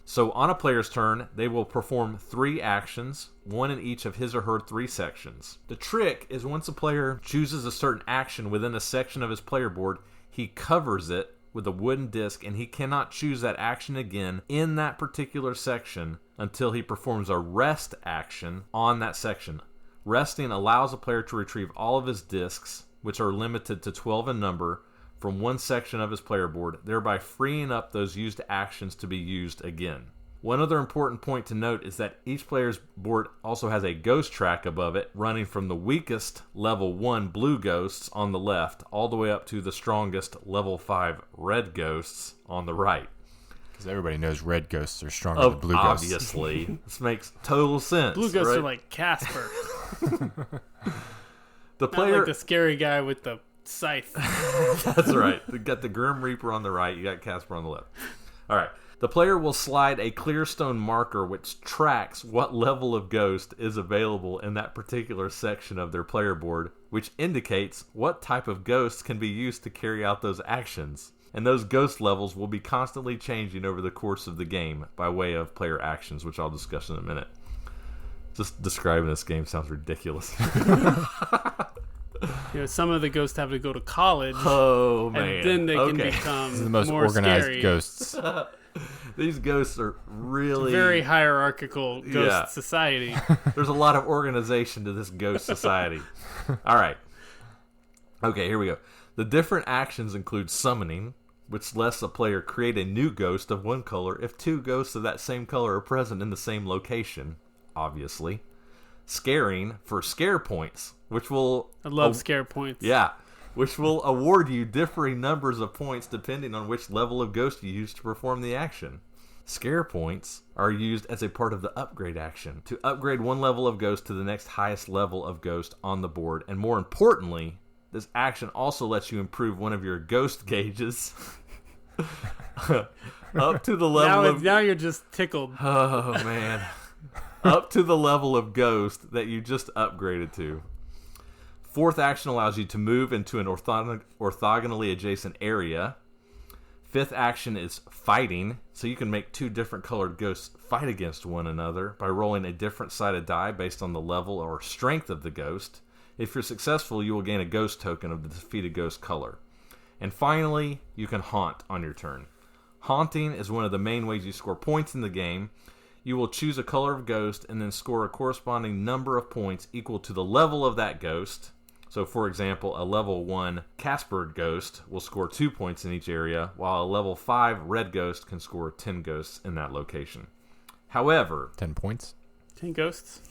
So on a player's turn, they will perform 3 actions, 1 in each of his or her 3 sections. The trick is once a player chooses a certain action within a section of his player board, he covers it with a wooden disc, and he cannot choose that action again in that particular section until he performs a rest action on that section. Resting allows a player to retrieve all of his discs, which are limited to 12 in number, from one section of his player board, thereby freeing up those used actions to be used again. One other important point to note is that each player's board also has a ghost track above it, running from the weakest level 1 blue ghosts on the left all the way up to the strongest level 5 red ghosts on the right. Because everybody knows red ghosts are stronger than blue ghosts. Obviously. This makes total sense. Blue ghosts right? are like Casper. The Not player... like the scary guy with the scythe. That's right. You got the Grim Reaper on the right. You got Casper on the left. All right. The player will slide a clear stone marker which tracks what level of ghost is available in that particular section of their player board, which indicates what type of ghost can be used to carry out those actions. And those ghost levels will be constantly changing over the course of the game by way of player actions, which I'll discuss in a minute. Just describing this game sounds ridiculous. Some of the ghosts have to go to college. Oh man! And then they can Okay. become This is the most more organized scary. ghosts. These ghosts are really Very hierarchical ghost Yeah. society. There's a lot of organization to this ghost society. All right. Okay, here we go. The different actions include summoning, which lets a player create a new ghost of one color if two ghosts of that same color are present in the same location, obviously. Scaring for scare points, which will... I love scare points. Yeah, which will award you differing numbers of points depending on which level of ghost you use to perform the action. Scare points are used as a part of the upgrade action to upgrade one level of ghost to the next highest level of ghost on the board, and more importantly, this action also lets you improve one of your ghost gauges up to the level of... Now you're just tickled. Oh, man. Up to the level of ghost that you just upgraded to. Fourth action allows you to move into an orthogonally adjacent area. Fifth action is fighting, so you can make two different colored ghosts fight against one another by rolling a different sided die based on the level or strength of the ghost. If you're successful, you will gain a ghost token of the defeated ghost color. And finally, you can haunt on your turn. Haunting is one of the main ways you score points in the game. You will choose a color of ghost and then score a corresponding number of points equal to the level of that ghost. So, for example, a level 1 Casper ghost will score 2 points in each area, while a level 5 red ghost can score 10 ghosts in that location. However... 10 points? 10 ghosts?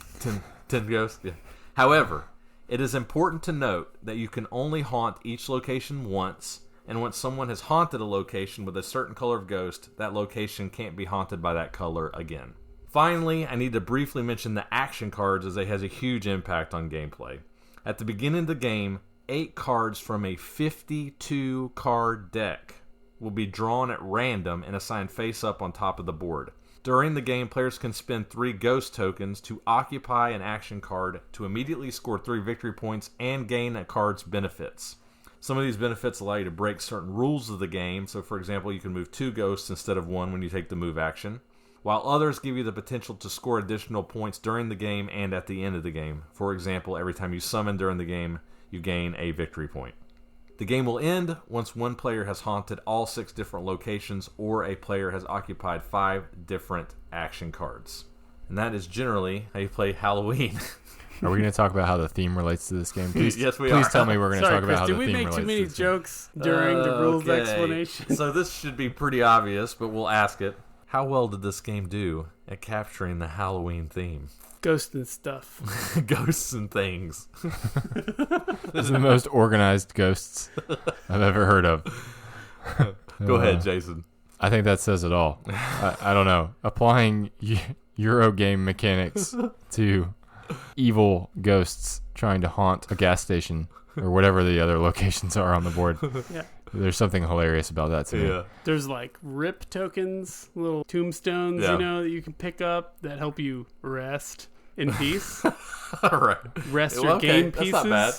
10 ghosts? Yeah. However, it is important to note that you can only haunt each location once, and once someone has haunted a location with a certain color of ghost, that location can't be haunted by that color again. Finally, I need to briefly mention the action cards, as it has a huge impact on gameplay. At the beginning of the game, 8 cards from a 52 card deck will be drawn at random and assigned face up on top of the board. During the game, players can spend 3 ghost tokens to occupy an action card to immediately score 3 victory points and gain a card's benefits. Some of these benefits allow you to break certain rules of the game. So, for example, you can move 2 ghosts instead of 1 when you take the move action, while others give you the potential to score additional points during the game and at the end of the game. For example, every time you summon during the game, you gain a victory point. The game will end once one player has haunted all 6 different locations or a player has occupied 5 different action cards. And that is generally how you play Halloween. Are we going to talk about how the theme relates to this game? Please, Yes, we please are. tell me we're going to Sorry, talk about Chris, how did the we theme make relates too many to this game. jokes during the rules Okay. explanation? So this should be pretty obvious, but we'll ask it. How well did this game do at capturing the Halloween theme? Ghost and stuff. Ghosts and things. This is the most organized ghosts I've ever heard of. Go ahead, Jason. I think that says it all. I don't know. Applying Euro game mechanics to evil ghosts trying to haunt a gas station or whatever the other locations are on the board. Yeah. There's something hilarious about that to me. There's like rip tokens, little tombstones, Yeah. that you can pick up that help you rest in peace. All right. Rest Well, your okay, game that's pieces. not bad.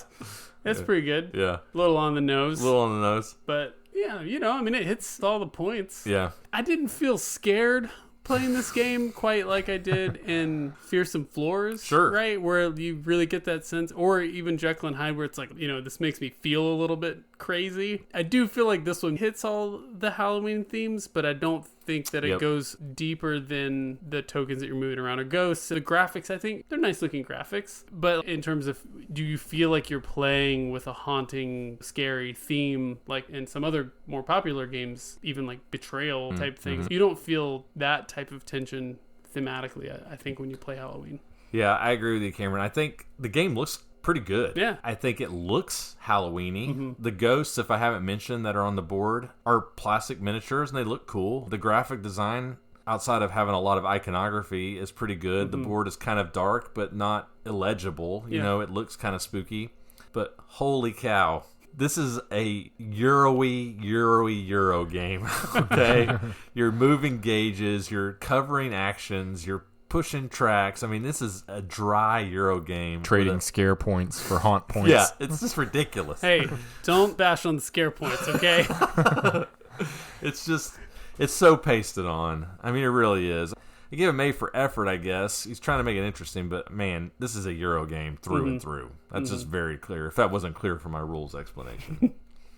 That's pretty good. Yeah. A little on the nose. A little on the nose. But yeah, it hits all the points. Yeah. I didn't feel scared playing this game quite like I did in Fearsome Floors. Sure. Right? Where you really get that sense. Or even Jekyll and Hyde, where it's like, this makes me feel a little bit crazy. I do feel like this one hits all the Halloween themes, but I don't think that it goes deeper than the tokens that you're moving around or ghosts. The graphics, I think, they're nice looking graphics. But in terms of, do you feel like you're playing with a haunting, scary theme, like in some other more popular games, even like Betrayal type things? You don't feel that type of tension thematically, I think, when you play Halloween. Yeah, I agree with you, Cameron. I think the game looks pretty good. Yeah. I think it looks Halloween-y. The ghosts, if I haven't mentioned, that are on the board are plastic miniatures, and they look cool. The graphic design, outside of having a lot of iconography, is pretty good. The board is kind of dark, but not illegible. You know, it looks kind of spooky. But holy cow, this is a Euro game, okay? You're moving gauges, you're covering actions, you're pushing tracks. I mean, this is a dry Euro game. Trading scare points for haunt points. Yeah, it's just ridiculous. Hey, don't bash on the scare points, okay? It's so pasted on. I mean, it really is. You give him A for effort, I guess. He's trying to make it interesting, but man, this is a Euro game through and through. That's just very clear. If that wasn't clear from my rules explanation.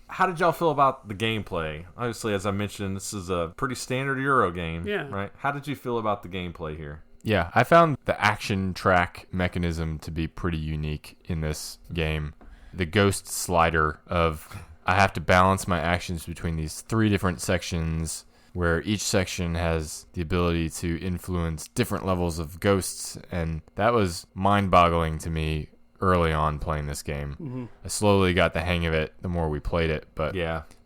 How did y'all feel about the gameplay? Obviously, as I mentioned, this is a pretty standard Euro game, right? How did you feel about the gameplay here? Yeah, I found the action track mechanism to be pretty unique in this game. The ghost slider of I have to balance my actions between these 3 different sections where each section has the ability to influence different levels of ghosts, and that was mind-boggling to me early on playing this game. I slowly got the hang of it the more we played it, but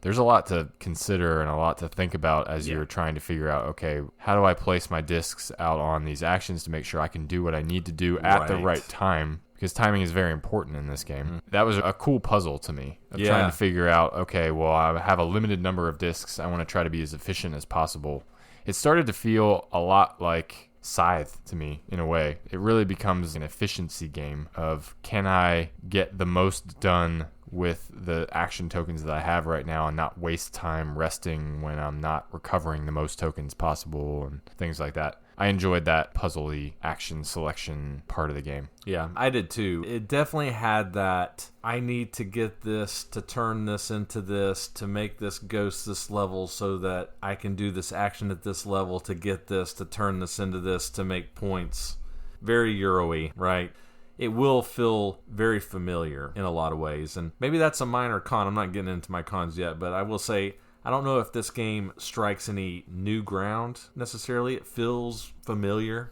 there's a lot to consider and a lot to think about as you're trying to figure out, okay, how do I place my discs out on these actions to make sure I can do what I need to do at the right time, because timing is very important in this game. That was a cool puzzle to me of trying to figure out, okay, well, I have a limited number of discs. I want to try to be as efficient as possible. It started to feel a lot like Scythe to me in a way. It really becomes an efficiency game of, can I get the most done with the action tokens that I have right now and not waste time resting when I'm not recovering the most tokens possible and things like that. I enjoyed that puzzly action selection part of the game. Yeah, I did too. It definitely had that, I need to get this to turn this into this to make this ghost this level so that I can do this action at this level to get this to turn this into this to make points. Very Euro-y, right? It will feel very familiar in a lot of ways. And maybe that's a minor con. I'm not getting into my cons yet, but I will say, I don't know if this game strikes any new ground necessarily. It feels familiar.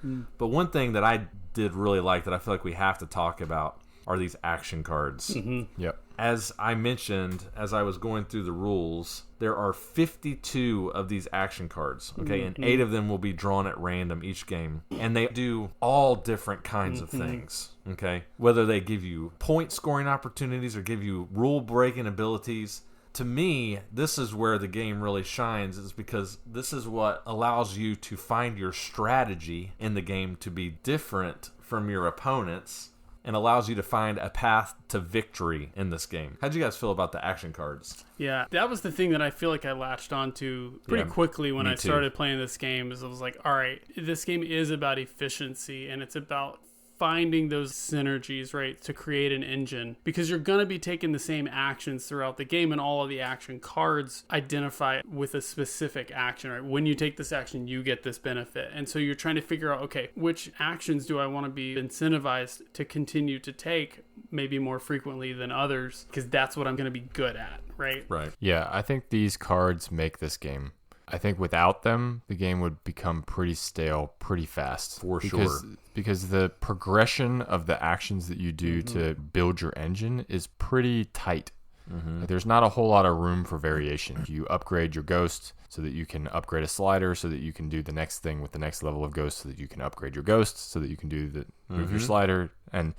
But one thing that I did really like that I feel like we have to talk about are these action cards. Yep. As I mentioned, as I was going through the rules, there are 52 of these action cards, okay? And 8 of them will be drawn at random each game. And they do all different kinds of things, okay? Whether they give you point scoring opportunities or give you rule breaking abilities. To me, this is where the game really shines, is because this is what allows you to find your strategy in the game to be different from your opponents and allows you to find a path to victory in this game. How'd you guys feel about the action cards? Yeah, that was the thing that I feel like I latched onto pretty quickly when I started playing this game, is I was like, all right, this game is about efficiency and it's about finding those synergies, right, to create an engine, because you're going to be taking the same actions throughout the game, and all of the action cards identify with a specific action, right? When you take this action, you get this benefit. And so you're trying to figure out, okay, which actions do I want to be incentivized to continue to take, maybe more frequently than others, because that's what I'm going to be good at, right? Right. Yeah, I think these cards make this game. I think without them, the game would become pretty stale pretty fast. For sure. Because the progression of the actions that you do to build your engine is pretty tight. Like, there's not a whole lot of room for variation. You upgrade your ghost so that you can upgrade a slider so that you can do the next thing with the next level of ghost, so that you can upgrade your ghost so that you can do the move your slider. And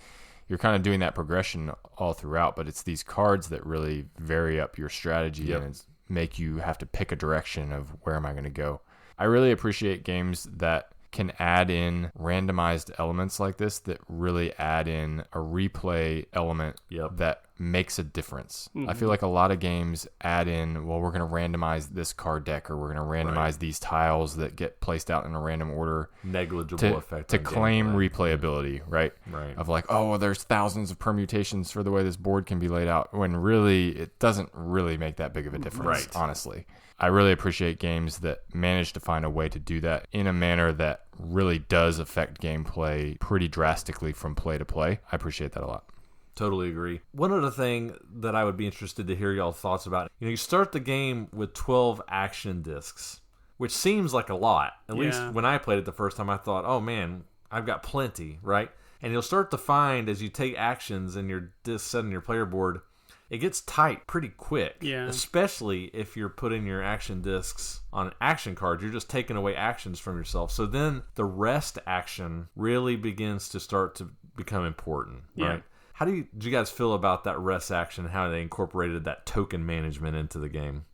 you're kind of doing that progression all throughout, but it's these cards that really vary up your strategy and it's make you have to pick a direction of where am I going to go. I really appreciate games that can add in randomized elements like this that really add in a replay element that makes a difference. I feel like a lot of games add in, well, we're going to randomize this card deck, or we're going to randomize these tiles that get placed out in a random order. Negligible effect to on claim gameplay. replayability, right? Right. Of like, oh, well, there's thousands of permutations for the way this board can be laid out, when really it doesn't really make that big of a difference, honestly. I really appreciate games that manage to find a way to do that in a manner that really does affect gameplay pretty drastically from play to play. I appreciate that a lot. Totally agree. One other thing that I would be interested to hear y'all's thoughts about, you start the game with 12 action discs, which seems like a lot. At least when I played it the first time, I thought, oh man, I've got plenty, right? And you'll start to find, as you take actions in your disc set in your player board, it gets tight pretty quick. Yeah. Especially if you're putting your action discs on action cards. You're just taking away actions from yourself. So then the rest action really begins to start to become important, right? How do you guys feel about that rest action and how they incorporated that token management into the game?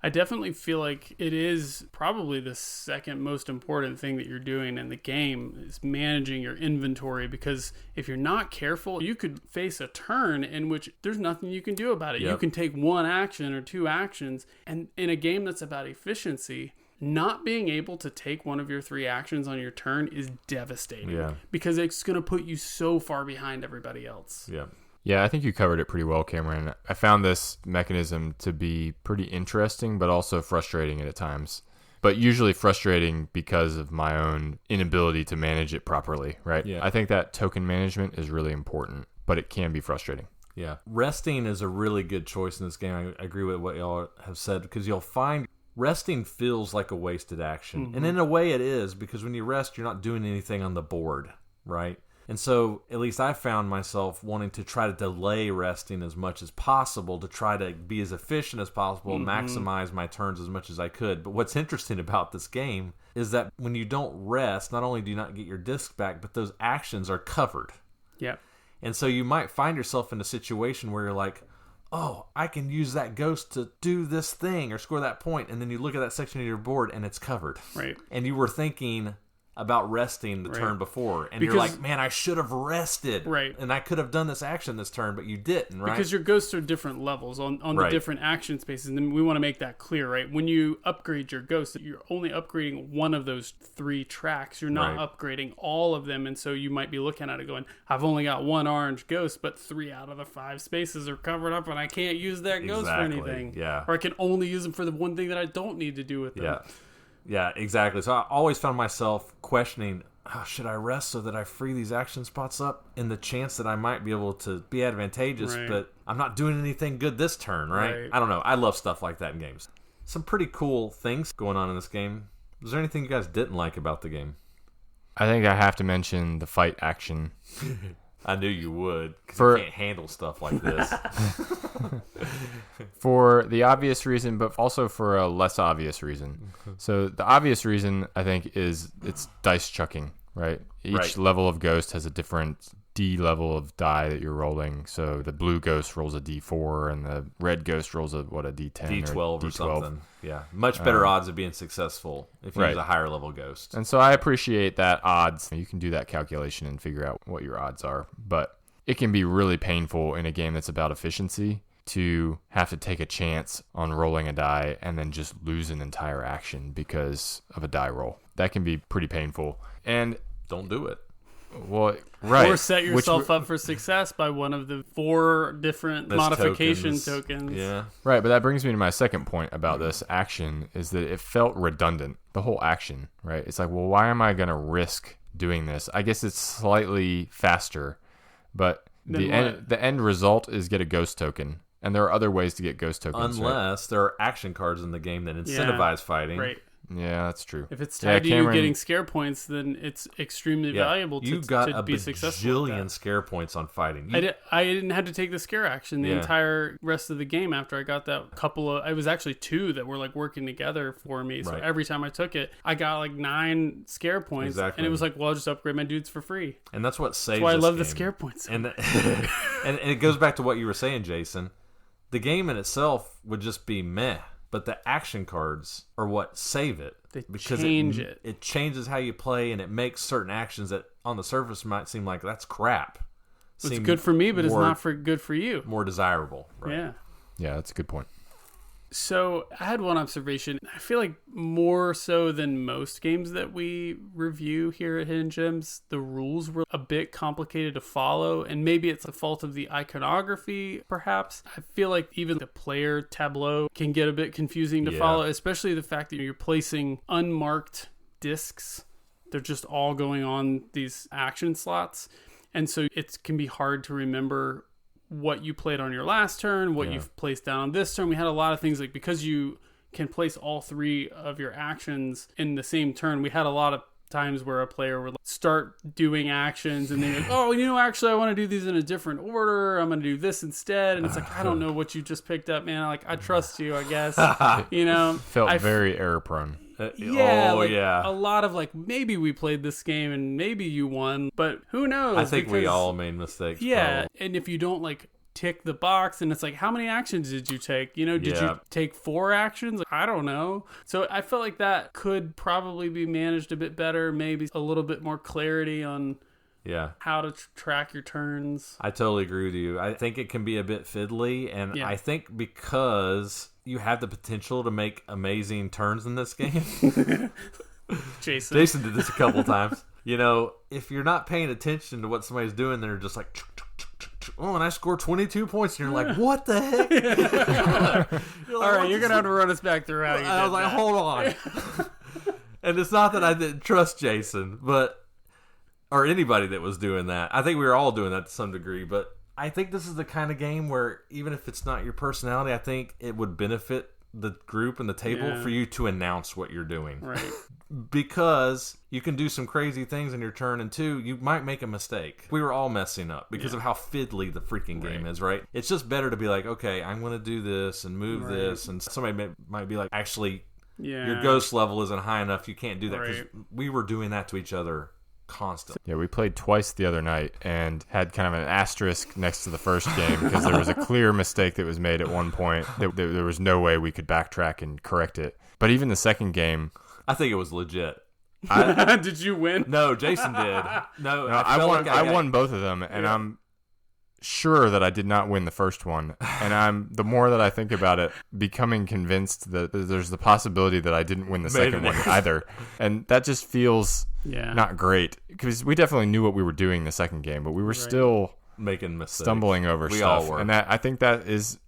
I definitely feel like it is probably the second most important thing that you're doing in the game is managing your inventory, because if you're not careful, you could face a turn in which there's nothing you can do about it. You can take one action or two actions, and in a game that's about efficiency, not being able to take one of your 3 actions on your turn is devastating. Yeah. Because it's going to put you so far behind everybody else. Yeah. Yeah, I think you covered it pretty well, Cameron. I found this mechanism to be pretty interesting, but also frustrating at times. But usually frustrating because of my own inability to manage it properly, right? Yeah. I think that token management is really important, but it can be frustrating. Yeah. Resting is a really good choice in this game. I agree with what y'all have said, because you'll find resting feels like a wasted action. Mm-hmm. And in a way it is, because when you rest, you're not doing anything on the board, right? And so at least I found myself wanting to try to delay resting as much as possible to try to be as efficient as possible and maximize my turns as much as I could. But what's interesting about this game is that when you don't rest, not only do you not get your disc back, but those actions are covered. Yeah. And so you might find yourself in a situation where you're like, oh, I can use that ghost to do this thing or score that point. And then you look at that section of your board and it's covered. Right. And you were thinking about resting the turn before. And you're like, man, I should have rested. Right. And I could have done this action this turn, but you didn't, right? Because your ghosts are different levels on the different action spaces. And then we want to make that clear, right? When you upgrade your ghost, you're only upgrading one of those 3 tracks. You're not upgrading all of them. And so you might be looking at it going, I've only got 1 orange ghost, but 3 out of the 5 spaces are covered up and I can't use that ghost for anything. Yeah. Or I can only use them for the one thing that I don't need to do with them. Yeah. Yeah, exactly. So I always found myself questioning, should I rest so that I free these action spots up in the chance that I might be able to be advantageous, but I'm not doing anything good this turn, right? I don't know. I love stuff like that in games. Some pretty cool things going on in this game. Was there anything you guys didn't like about the game? I think I have to mention the fight action. I knew you would, because you can't handle stuff like this. For the obvious reason, but also for a less obvious reason. So the obvious reason, I think, is it's dice chucking, right? Each level of ghost has a different D level of die that you're rolling. So the blue ghost rolls a D4, and the red ghost rolls a D10 D12 or something. Yeah, much better odds of being successful if you use a higher level ghost. And so I appreciate that odds. You can do that calculation and figure out what your odds are. But it can be really painful in a game that's about efficiency to have to take a chance on rolling a die and then just lose an entire action because of a die roll. That can be pretty painful. And don't do it. Well, right. Or set yourself up for success by one of the 4 different modification tokens. Yeah. Right, but that brings me to my second point about this action is that it felt redundant. The whole action, right? It's like, well, why am I going to risk doing this? I guess it's slightly faster, but the end result is get a ghost token. And there are other ways to get ghost tokens. Unless there are action cards in the game that incentivize fighting. Right. Yeah, that's true. If it's tied to you getting scare points, then it's extremely valuable to be successful. You got a bajillion scare points on fighting. I didn't have to take the scare action the entire rest of the game after I got that it was actually 2 that were like working together for me. So every time I took it, I got like 9 scare points. Exactly. And it was like, well, I'll just upgrade my dudes for free. And that's what saves That's why I love game. the scare points. And it goes back to what you were saying, Jason. The game in itself would just be meh, but the action cards are what save it. They change it. It changes how you play, and it makes certain actions that on the surface might seem like that's crap. It's good for me, but it's not good for you. More desirable. Right? Yeah. Yeah, that's a good point. So I had one observation. I feel like more so than most games that we review here at Hidden Gems, the rules were a bit complicated to follow, and maybe it's the fault of the iconography, perhaps. I feel like even the player tableau can get a bit confusing to follow, especially the fact that you're placing unmarked discs. They're just all going on these action slots, and so it can be hard to remember what you played on your last turn, what you've placed down on this turn. We had a lot of things like, because you can place all 3 of your actions in the same turn, we had a lot of times where a player would start doing actions and then like, oh, actually I want to do these in a different order. I'm going to do this instead. And it's like, I don't know what you just picked up, man. Like, I trust you, I guess. Felt very error prone. A lot of like, maybe we played this game and maybe you won, but who knows? I think we all made mistakes. Yeah, probably. And if you don't like tick the box and it's like, how many actions did you take? Did you take 4 actions? Like, I don't know. So I felt like that could probably be managed a bit better, maybe a little bit more clarity on Yeah. how to track your turns. I totally agree with you. I think it can be a bit fiddly, and Yeah. I think because you have the potential to make amazing turns in this game. Jason. Did this a couple times. You know, if you're not paying attention to what somebody's doing, they're just like, oh, and I scored 22 points, and you're like, what the heck? All right, you're going to have to run us back through how you I was did like, that. hold on. And it's not that I didn't trust Jason, or anybody that was doing that. I think we were all doing that to some degree, but I think this is the kind of game where even if it's not your personality, I think it would benefit the group and the table for you to announce what you're doing. Right. Because you can do some crazy things in your turn, and two, you might make a mistake. We were all messing up because of how fiddly the freaking game is, right? It's just better to be like, okay, I'm going to do this and move this, and somebody might be like, actually, your ghost level isn't high enough, you can't do that, because we were doing that to each other constantly. Yeah, we played twice the other night and had kind of an asterisk next to the first game because there was a clear mistake that was made at one point. There was no way we could backtrack and correct it. But even the second game, I think it was legit. Did you win? No, Jason did. No, I won both of them, and I'm sure that I did not win the first one. And the more that I think about it, becoming convinced that there's the possibility that I didn't win the second one either. And that just feels not great, because we definitely knew what we were doing the second game, but we were still making mistakes, stumbling over stuff. All were. And I think that is,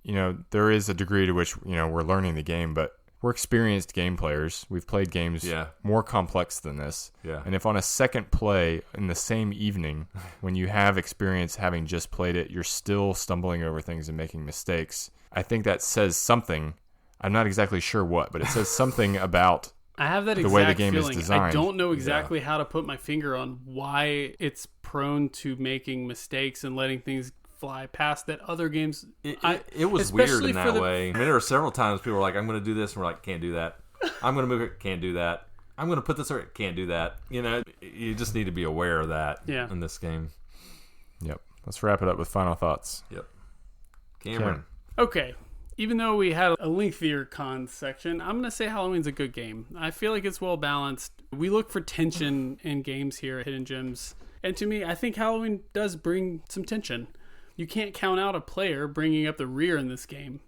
there is a degree to which, we're learning the game, but we're experienced game players. We've played games more complex than this. Yeah. And if on a second play in the same evening, when you have experience having just played it, you're still stumbling over things and making mistakes, I think that says something. I'm not exactly sure what, but it says something about I have that the exact way the game feeling. is designed. I don't know exactly how to put my finger on why it's prone to making mistakes and letting things fly past that other games. It was weird in that way. I mean, there were several times people were like, I'm going to do this, and we're like, can't do that. I'm going to move it, can't do that. I'm going to put this over, can't do that. You just need to be aware of that in this game. Yep. Let's wrap it up with final thoughts. Yep. Cameron. Okay. Even though we had a lengthier cons section, I'm going to say Halloween's a good game. I feel like it's well balanced. We look for tension in games here at Hidden Gems. And to me, I think Halloween does bring some tension. You can't count out a player bringing up the rear in this game,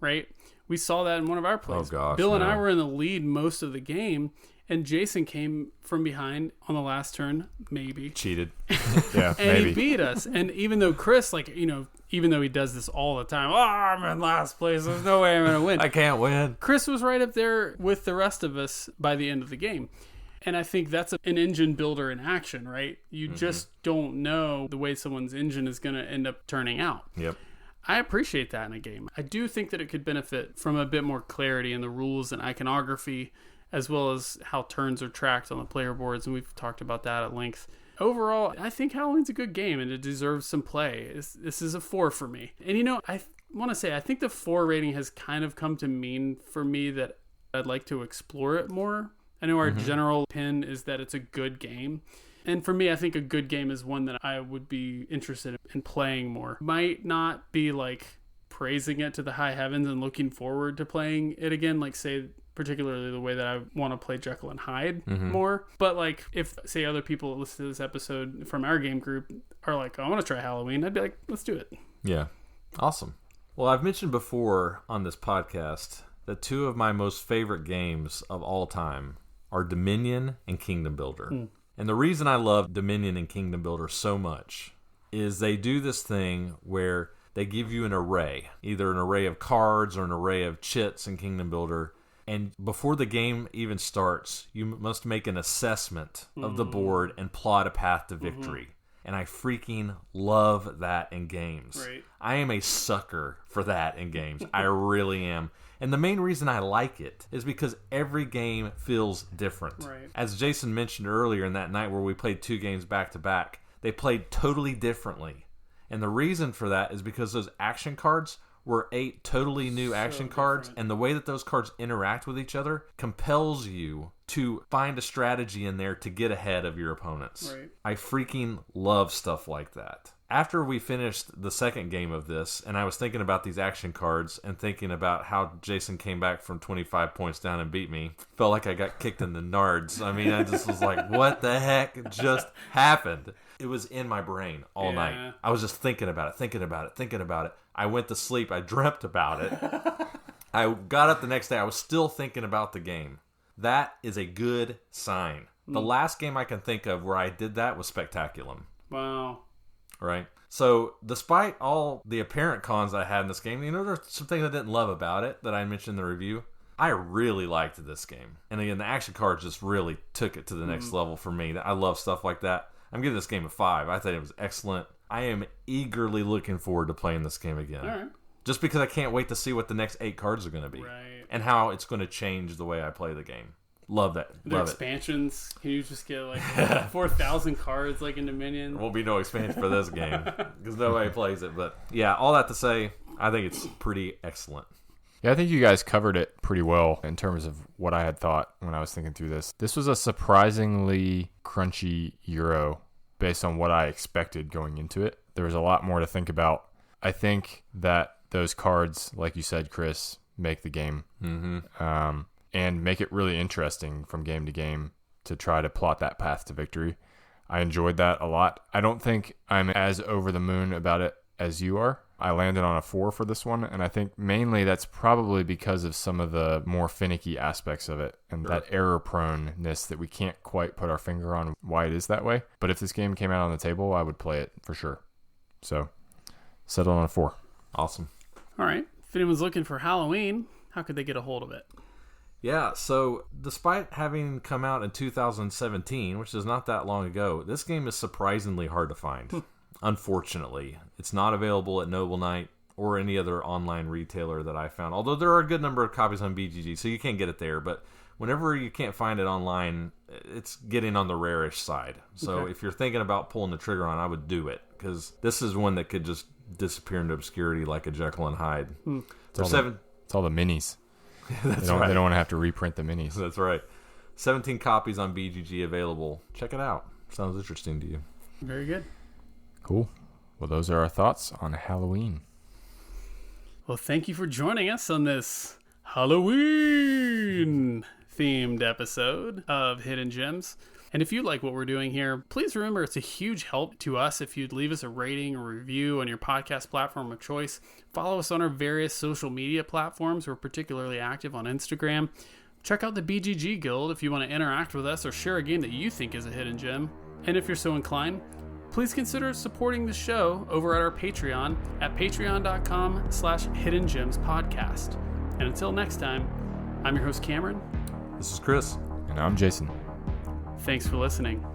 right? We saw that in one of our plays. Oh, gosh. Bill and I were in the lead most of the game, and Jason came from behind on the last turn, maybe. Cheated. Yeah, and maybe. he beat us. And even though Chris, even though he does this all the time, I'm in last place, there's no way I'm going to win. I can't win. Chris was right up there with the rest of us by the end of the game. And I think that's an engine builder in action, right? You just don't know the way someone's engine is going to end up turning out. Yep. I appreciate that in a game. I do think that it could benefit from a bit more clarity in the rules and iconography, as well as how turns are tracked on the player boards, and we've talked about that at length. Overall, I think Halloween's a good game, and it deserves some play. This is a 4 for me. And I want to say, I think the 4 rating has kind of come to mean for me that I'd like to explore it more. I know our general pin is that it's a good game. And for me, I think a good game is one that I would be interested in playing more. Might not be like praising it to the high heavens and looking forward to playing it again, like say particularly the way that I want to play Jekyll and Hyde more. But like if say other people listen to this episode from our game group are like, I want to try Halloween, I'd be like, let's do it. Yeah. Awesome. Well, I've mentioned before on this podcast that 2 of my most favorite games of all time are Dominion and Kingdom Builder. And the reason I love Dominion and Kingdom Builder so much is they do this thing where they give you an array, either an array of cards or an array of chits in Kingdom Builder. And before the game even starts, you must make an assessment of the board and plot a path to victory. And I freaking love that in games. Right. I am a sucker for that in games. I really am. And the main reason I like it is because every game feels different. Right. As Jason mentioned earlier in that night where we played 2 games back to back, they played totally differently. And the reason for that is because those action cards were 8 totally new action cards, and the way that those cards interact with each other compels you to find a strategy in there to get ahead of your opponents. Right. I freaking love stuff like that. After we finished the second game of this, and I was thinking about these action cards and thinking about how Jason came back from 25 points down and beat me, felt like I got kicked in the nards. I mean, I just was like, what the heck just happened? It was in my brain all night. I was just thinking about it. I went to sleep. I dreamt about it. I got up the next day. I was still thinking about the game. That is a good sign. The last game I can think of where I did that was Spectaculum. Wow. Right? So, despite all the apparent cons I had in this game, there's some things I didn't love about it that I mentioned in the review. I really liked this game. And again, the action cards just really took it to the next level for me. I love stuff like that. I'm giving this game a 5. I thought it was excellent. I am eagerly looking forward to playing this game again. All right. Just because I can't wait to see what the next 8 cards are going to be. Right. And how it's going to change the way I play the game. Love that. The Love expansions, can you just get like 4,000 cards like in Dominion? There won't be no expansion for this game because nobody plays it. But yeah, all that to say, I think it's pretty excellent. Yeah, I think you guys covered it pretty well in terms of what I had thought when I was thinking through this. This was a surprisingly crunchy Euro based on what I expected going into it. There was a lot more to think about. I think that those cards, like you said, Chris, make the game. And make it really interesting from game to game to try to plot that path to victory. I enjoyed that a lot. I don't think I'm as over the moon about it as you are. I landed on a 4 for this one, and I think mainly that's probably because of some of the more finicky aspects of it and that error proneness that we can't quite put our finger on why it is that way. But if this game came out on the table, I would play it for sure. So, settle on a 4. Awesome. All right. If anyone's looking for Halloween, how could they get a hold of it? Yeah, so despite having come out in 2017, which is not that long ago, this game is surprisingly hard to find. Unfortunately, it's not available at Noble Knight or any other online retailer that I found. Although there are a good number of copies on BGG, so you can get it there. But whenever you can't find it online, it's getting on the rarish side. So if you're thinking about pulling the trigger on, I would do it because this is one that could just disappear into obscurity like a Jekyll and Hyde. It's all the minis. They don't want to have to reprint the minis. That's right. 17 copies on BGG available. Check it out. Sounds interesting to you. Very good. Cool. Well, those are our thoughts on Halloween. Well, thank you for joining us on this Halloween-themed episode of Hidden Gems. And if you like what we're doing here, please remember it's a huge help to us if you'd leave us a rating or review on your podcast platform of choice. Follow us on our various social media platforms. We're particularly active on Instagram. Check out the BGG Guild if you want to interact with us or share a game that you think is a hidden gem. And if you're so inclined, please consider supporting the show over at our Patreon at patreon.com/hiddengemspodcast. And until next time, I'm your host Cameron. This is Chris. And I'm Jason. Thanks for listening.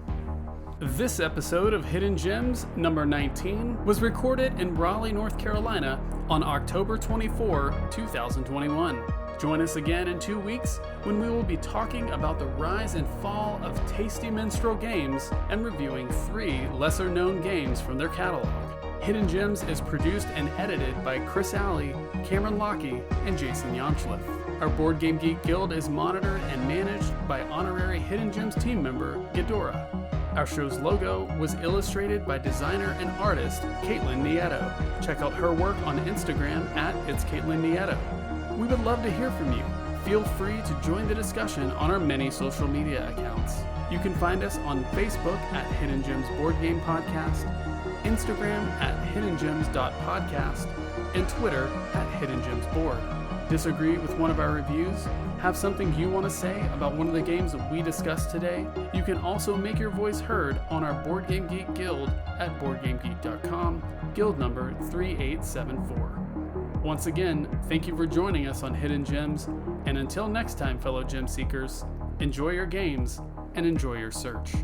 This episode of Hidden Gems, number 19, was recorded in Raleigh, North Carolina on October 24, 2021. Join us again in 2 weeks when we will be talking about the rise and fall of tasty minstrel games and reviewing 3 lesser-known games from their catalog. Hidden Gems is produced and edited by Chris Alley, Cameron Lockey, and Jason Yanchuleff. Our Board Game Geek Guild is monitored and managed by honorary Hidden Gems team member Ghidorah. Our show's logo was illustrated by designer and artist Katelyn Nieto. Check out her work on Instagram at It's Katelyn Nieto. We would love to hear from you. Feel free to join the discussion on our many social media accounts. You can find us on Facebook at Hidden Gems Board Game Podcast, Instagram at hiddengems.podcast, and Twitter at Hidden Gems Board. Disagree with one of our reviews? Have something you want to say about one of the games that we discussed today? You can also make your voice heard on our Board Game Geek Guild at BoardGameGeek.com, guild number 3874. Once again, thank you for joining us on Hidden Gems, and until next time, fellow gem seekers, enjoy your games and enjoy your search.